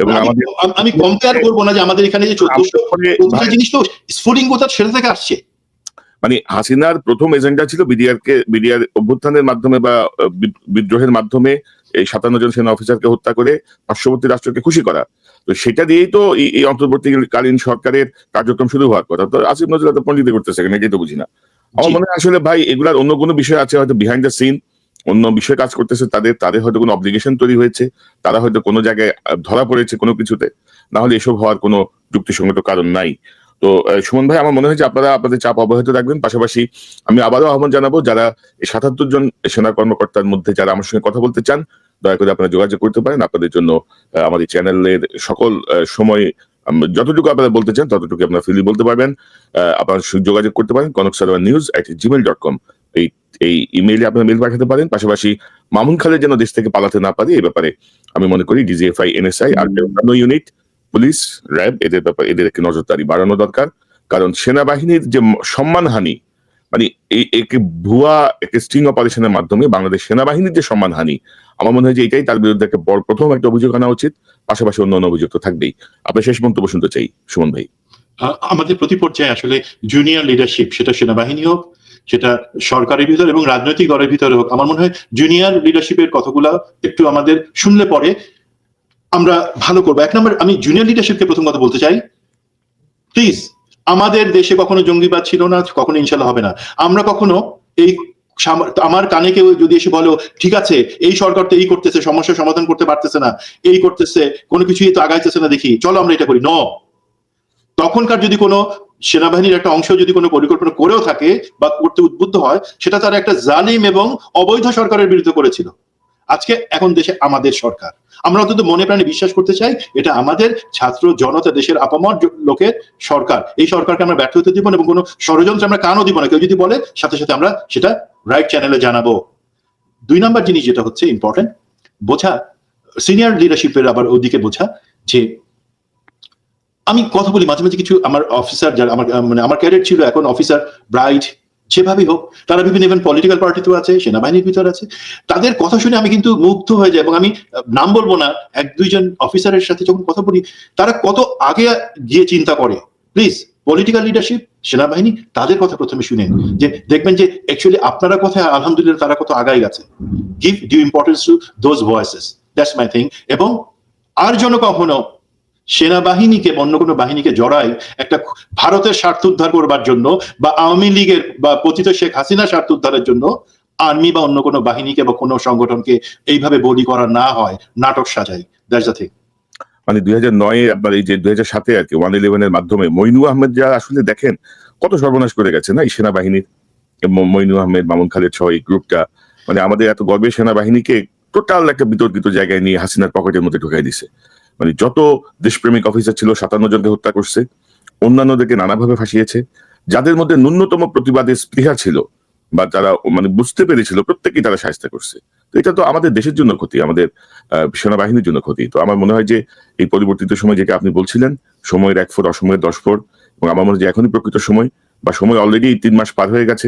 এবং আমাদের আমি কম্পেয়ার করবো না যে আমাদের এখানে যে 1400 জিনিস তো স্ফুলিঙ্গতা সেটা থেকে আসছে। মানে হাসিনার প্রথম এজেন্ডা ছিল বিডিআর অভ্যুত্থানের মাধ্যমে বা বিদ্রোহের মাধ্যমে এই 57 জন সেনা অফিসারকে হত্যা করে পার্শ্ববর্তী রাষ্ট্রকে খুশি করা। তো সেটা দিয়েই তো এই অন্তর্বর্তীকালীন সরকারের কার্যক্রম শুরু হওয়ার কথা। তো আসিফ নজরুল এত পণ্ডিতি করতেছে কেন এটাই তো বুঝি না। আমার মনে হয় আসলে ভাই এগুলার অন্য কোনো বিষয় আছে, হয়তো বিহাইন্ড দ্য সিন অন্য বিষয় কাজ করতেছে, তাদের হয়তো কোনো অব্লিগেশন তৈরি হয়েছে, তারা হয়তো কোনো জায়গায় ধরা পড়েছে কোনো কিছুতে, না হলে এসব হওয়ার কোনো যুক্তিসঙ্গত কারণ নাই। তো সুমন ভাই, আমার মনে হয় যে আপনারা আপনাদের চাপ অব্যাহত রাখবেন। পাশাপাশি আমি আবারও আহ্বান জানাবো, যারা এই 77 জন সেনা কর্মকর্তার মধ্যে যারা আমার সঙ্গে কথা বলতে চান, দয়া করে আপনারা যোগাযোগ করতে পারেন। আপনাদের জন্য আমাদের চ্যানেলের সকল সময় যতটুকু আপনারা বলতে চান ততটুকু আপনারা ফ্রিলি বলতে পারবেন। আপনারা যোগাযোগ করতে পারেন konoksaronews@gmail.com এই ইমেইলে আপনারা মেল পাঠাতে পারেন। পাশাপাশি মামুন খালেদ যেন দেশ থেকে পালাতে না পারে এই ব্যাপারে আমি মনে করি ডিজিএফআই, এনএসআই আর অন্যান্য ইউনিট, পুলিশ, র্যাব এদের ব্যাপারে এদের একটি নজরদারি বাড়ানো দরকার। কারণ সেনাবাহিনীর যে সম্মানহানি, মানে একে ভুয়া স্টিং অপারেশনের মাধ্যমে বাংলাদেশ সেনাবাহিনীর যে সম্মানহানি, আমার মনে হয় যে এটাই তার বিরুদ্ধে একটা প্রথম একটা অভিযোগ আনা উচিত। পাশাপাশি অন্যান্য অভিযোগ তো থাকবেই। আপনার শেষ মন্তব্য শুনতে চাই সুমন ভাই। আমাদের প্রতি পর্যায়ে আসলে জুনিয়র লিডারশিপ, সেটা সেনাবাহিনী হোক, সেটা সরকারের ভিতর এবং রাজনৈতিক দলের ভিতরে হোক, আমার মনে হয় জুনিয়র লিডারশিপের কথাগুলো একটু আমাদের শুনলে পরে আমরা ভালো করবো। এক নম্বর, আমি জুনিয়র লিডারশিপকে প্রথম কথা বলতে চাই, প্লিজ, আমাদের দেশে কখনো জঙ্গিবাদ ছিল না, কখনো ইনশাল্লাহ হবে না। আমরা কখনো এই আমার কানে কেউ যদি এসে বলো ঠিক আছে এই সরকার তো এই করতেছে, সমস্যার সমাধান করতে পারতেছে না, এই করতেছে, কোনো কিছুই তো আগাইতেছে না, দেখি চলো আমরা এটা করি, তখনকার যদি কোনো সেনাবাহিনীর একটা অংশ যদি কোনো পরিকল্পনা করেও থাকে বা করতে উদ্বুদ্ধ হয়, সেটা তারা একটা জালিম এবং অবৈধ সরকারের বিরুদ্ধে করেছিল। আজকে এখন দেশে আমাদের সরকার, আমরা অন্তত মনে প্রাণে বিশ্বাস করতে চাই এটা আমাদের ছাত্র জনতা, দেশের আপামর লোকের সরকার। এই সরকারকে আমরা ব্যর্থ হতে দিব না এবং কোনো ষড়যন্ত্র আমরা কানও দিব না। কেউ যদি বলে সাথে সাথে আমরা সেটা রাইট চ্যানেলে জানাবো। 2 নাম্বার জিনিস যেটা হচ্ছে ইম্পর্টেন্ট, বোঝা সিনিয়র লিডারশিপের আবার ওদিকে বোঝা যে আমি কথা বলি মাঝে মাঝে কিছু আমার অফিসার যারা আমার ক্যাডেট ছিল, এখন অফিসার ব্রাইট যেভাবেই হোক, তারা বিভিন্ন ইভেন পলিটিক্যাল পার্টিতেও আছে, সেনাবাহিনীর ভিতর আছে, তাদের কথা শুনে আমি কিন্তু মুগ্ধ হয়ে যাই। এবং আমি নাম বলবো না, 1-2 জন অফিসারের সাথে যখন কথা বলি তারা কত আগে গিয়ে চিন্তা করে। প্লিজ, পলিটিক্যাল লিডারশিপ, সেনাবাহিনী, তাদের কথা প্রথমে শুনেন, যে দেখবেন যে অ্যাকচুয়ালি আপনারা কথা আলহামদুলিল্লাহ তারা কত আগাই গেছে। Give due importance to those voices, that's my thing. এবং আর যেন কখনো সেনাবাহিনীকে অন্য কোনো বাহিনীকে জড়াই একটা ভারতের স্বার্থ উদ্ধার করবার জন্য বা আওয়ামী লীগের বা পতিত শেখ হাসিনার স্বার্থ উদ্ধারের জন্য আর্মি বা অন্য কোনো বাহিনীকে বা কোনো সংগঠনকে এইভাবে বলি করা না হয়, নাটক সাজাই। That's the thing. মানে 2009-এ আপনার এই যে 2007-এ আর কি 111 এর মাধ্যমে মইনু আহমেদ যা আসলে দেখেন কত সর্বনাশ করে গেছে না এই সেনাবাহিনীর, মইনু আহমেদ, মামুন খালেদ সহ এই গ্রুপটা, মানে আমাদের এত গর্বের সেনাবাহিনীকে টোটাল একটা বিতর্কিত জায়গায় নিয়ে হাসিনার পকেটের মধ্যে ঢুকাই দিছে। মানে যত দেশপ্রেমিক অফিসার ছিল 57 জনকে হত্যা করছে, অন্যান্যদেরকে নানাভাবে ফাঁসিয়েছে। যাদের মধ্যে ন্যূনতম প্রতিবাদের স্পৃহা ছিল বা যারা মানে বুঝতে পেরেছিল, প্রত্যেককেই তারা শায়েস্তা করছে। তো এটা তো আমাদের দেশের জন্য ক্ষতি, আমাদের সেনাবাহিনীর জন্য ক্ষতি। তো আমার মনে হয় যে এই পরিবর্তিত সময় যেটা আপনি বলছিলেন, সময়ের 1 ফুট অসময়ের 10 ফুট, এবং আমার মনে হয় যে এখনই প্রকৃত সময়, বা সময় অলরেডি 3 মাস পার হয়ে গেছে,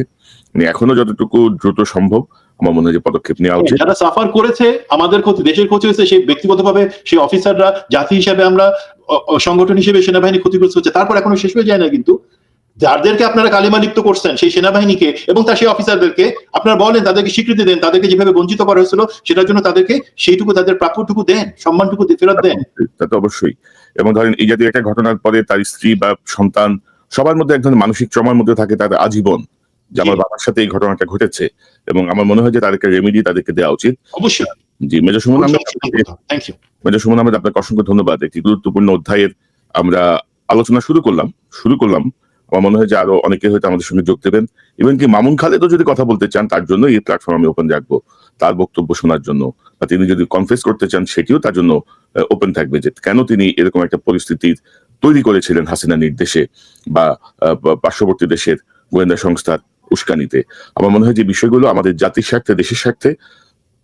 মানে এখনো যতটুকু দ্রুত সম্ভব আমার মনে হয় যে পদক্ষেপ নেওয়া উচিত। যারা সাফার করেছে, আমাদের ক্ষতি, দেশের ক্ষতি হয়েছে, সেই ব্যক্তিগতভাবে সেই অফিসাররা, জাতি হিসাবে আমরা, সংগঠন হিসেবে সেনাবাহিনী ক্ষতিগ্রস্ত হচ্ছে। তারপর এখনো শেষ হয়ে যায় না কিন্তু। যাদেরকে আপনারা কালিমা লিপ্ত করছেন সেই সেনাবাহিনীকে এবং তার সেই অফিসারদেরকে আপনারা বলেন, তাদেরকে স্বীকৃতি দেন, তাদেরকে যেভাবে বঞ্চিত করা হয়েছিল সেটার জন্য তাদেরকে সেইটুকু, তাদের প্রাপ্যটুকু দেন, সম্মানটুকু ফেরত দেন। তা তো অবশ্যই। এবং ধরেন এই জাতীয় একটা ঘটনার পরে তার স্ত্রী বা সন্তান সবার মধ্যে এক ধরনের মানসিক ট্রমার মধ্যে থাকে তার আজীবন, যে আমার বাবার সাথে এই ঘটনাটা ঘটেছে, এবং আমার মনে হয় যে তাদেরকে রেমেডি তাদেরকে দেওয়া উচিত। অবশ্যই। জি, মেজর সুমন আহমেদ, মেজর সুমন আহমেদ, আপনাকে অসংখ্য ধন্যবাদ। একটি গুরুত্বপূর্ণ অধ্যায়ের আমরা আলোচনা শুরু করলাম। আমার মনে হয় যে আরো অনেকে হয়তো আমাদের সঙ্গে যোগ দেবেন। ইভেন কি মামুন খালেদও যদি কথা বলতে চান, তার জন্য এই প্ল্যাটফর্ম আমি ওপেন রাখবো, তার বক্তব্য শোনার জন্য। বা তিনি যদি কনফেস করতে চান সেটিও তার জন্য ওপেন থাকবে, যে কেন তিনি এরকম একটা পরিস্থিতির তৈরি করেছিলেন হাসিনা নির্দেশে বা পার্শ্ববর্তী দেশের গোয়েন্দা সংস্থার উস্কানিতে। আমার মনে হয় যে বিষয়গুলো আমাদের জাতির স্বার্থে, দেশের স্বার্থে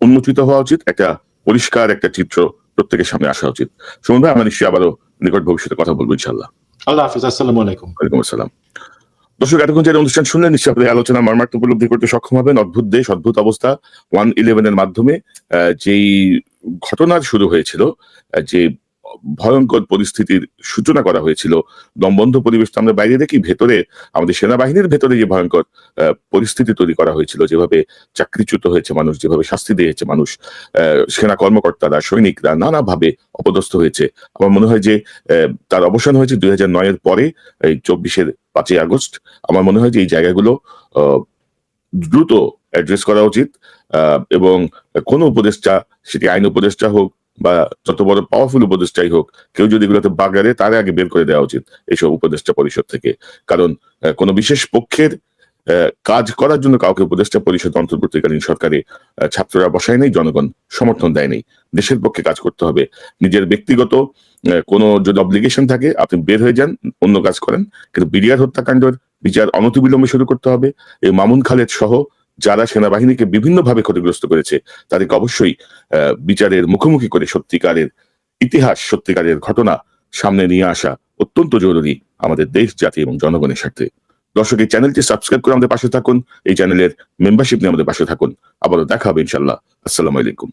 উন্মোচিত হওয়া উচিত, একটা পরিষ্কার একটা চিত্র প্রত্যেকের সামনে আসা উচিত। সুমন ভাই, আমরা নিশ্চয়ই আবারও নিকট ভবিষ্যতে কথা বলবো ইনশাআল্লাহ। আল্লাহ হাফিজ। আসসালামু আলাইকুম। ওয়ালাইকুম আসসালাম। দর্শক, এতক্ষণ যে অনুষ্ঠান শুনলেন, নিশ্চয়ই আলোচনা মর্মার্থ উপলব্ধি করতে সক্ষম হবেন। অদ্ভুত দেশ, অদ্ভুত অবস্থা। 1/11 এর মাধ্যমে যেই ঘটনার শুরু হয়েছিল, যে ভয়ঙ্কর পরিস্থিতির সূচনা করা হয়েছিল, দমবন্ধ পরিবেশ তো আমরা বাইরে দেখি, ভেতরে আমাদের সেনাবাহিনীর ভেতরে যে ভয়ঙ্কর পরিস্থিতি তৈরি করা হয়েছিল, যেভাবে চাকরিচ্যুত হয়েছে মানুষ, যেভাবে শাস্তি দিয়েছে মানুষ, সেনা কর্মকর্তারা, সৈনিকরা নানাভাবে অপদস্থ হয়েছে। আমার মনে হয় যে তার অবসান হয়েছে 2009-এর পরে, এই 24-এর 5ই আগস্ট। আমার মনে হয় যে এই জায়গাগুলো দ্রুত অ্যাড্রেস করা উচিত, এবং কোন উপদেষ্টা, সেটি আইন উপদেষ্টা হোক বা যত বড় পাওয়ারফুল উপদেষ্টাই হোক, কেউ যদি এগুলোতে বাগারে, তার আগে বের করে দেওয়া উচিত এইসব উপদেষ্টা পরিষদ থেকে। কারণ কোন বিশেষ পক্ষের কাজ করার জন্য কাউকে উপদেষ্টা পরিষদ অন্তর্বর্তীকালীন সরকারে ছাত্ররা বসায় নেই, জনগণ সমর্থন দেয় নেই। দেশের পক্ষে কাজ করতে হবে। নিজের ব্যক্তিগত কোনো যদি অব্লিগেশন থাকে, আপনি বের হয়ে যান, অন্য কাজ করেন, কিন্তু বিডিআর হত্যাকাণ্ডের বিচার অনতিবিলম্বে শুরু করতে হবে। এই মামুন খালেদ সহ যারা সেনাবাহিনীকে বিভিন্নভাবে ক্ষতিগ্রস্ত করেছে, তাদেরকে অবশ্যই বিচারের মুখোমুখি করে সত্যিকারের ইতিহাস, সত্যিকারের ঘটনা সামনে নিয়ে আসা অত্যন্ত জরুরি আমাদের দেশ, জাতি এবং জনগণের স্বার্থে। দর্শক, এই চ্যানেলটি সাবস্ক্রাইব করে আমাদের পাশে থাকুন, এই চ্যানেলের মেম্বারশিপ নিয়ে আমাদের পাশে থাকুন। আবারও দেখা হবে ইনশাল্লাহ। আসসালামু আলাইকুম।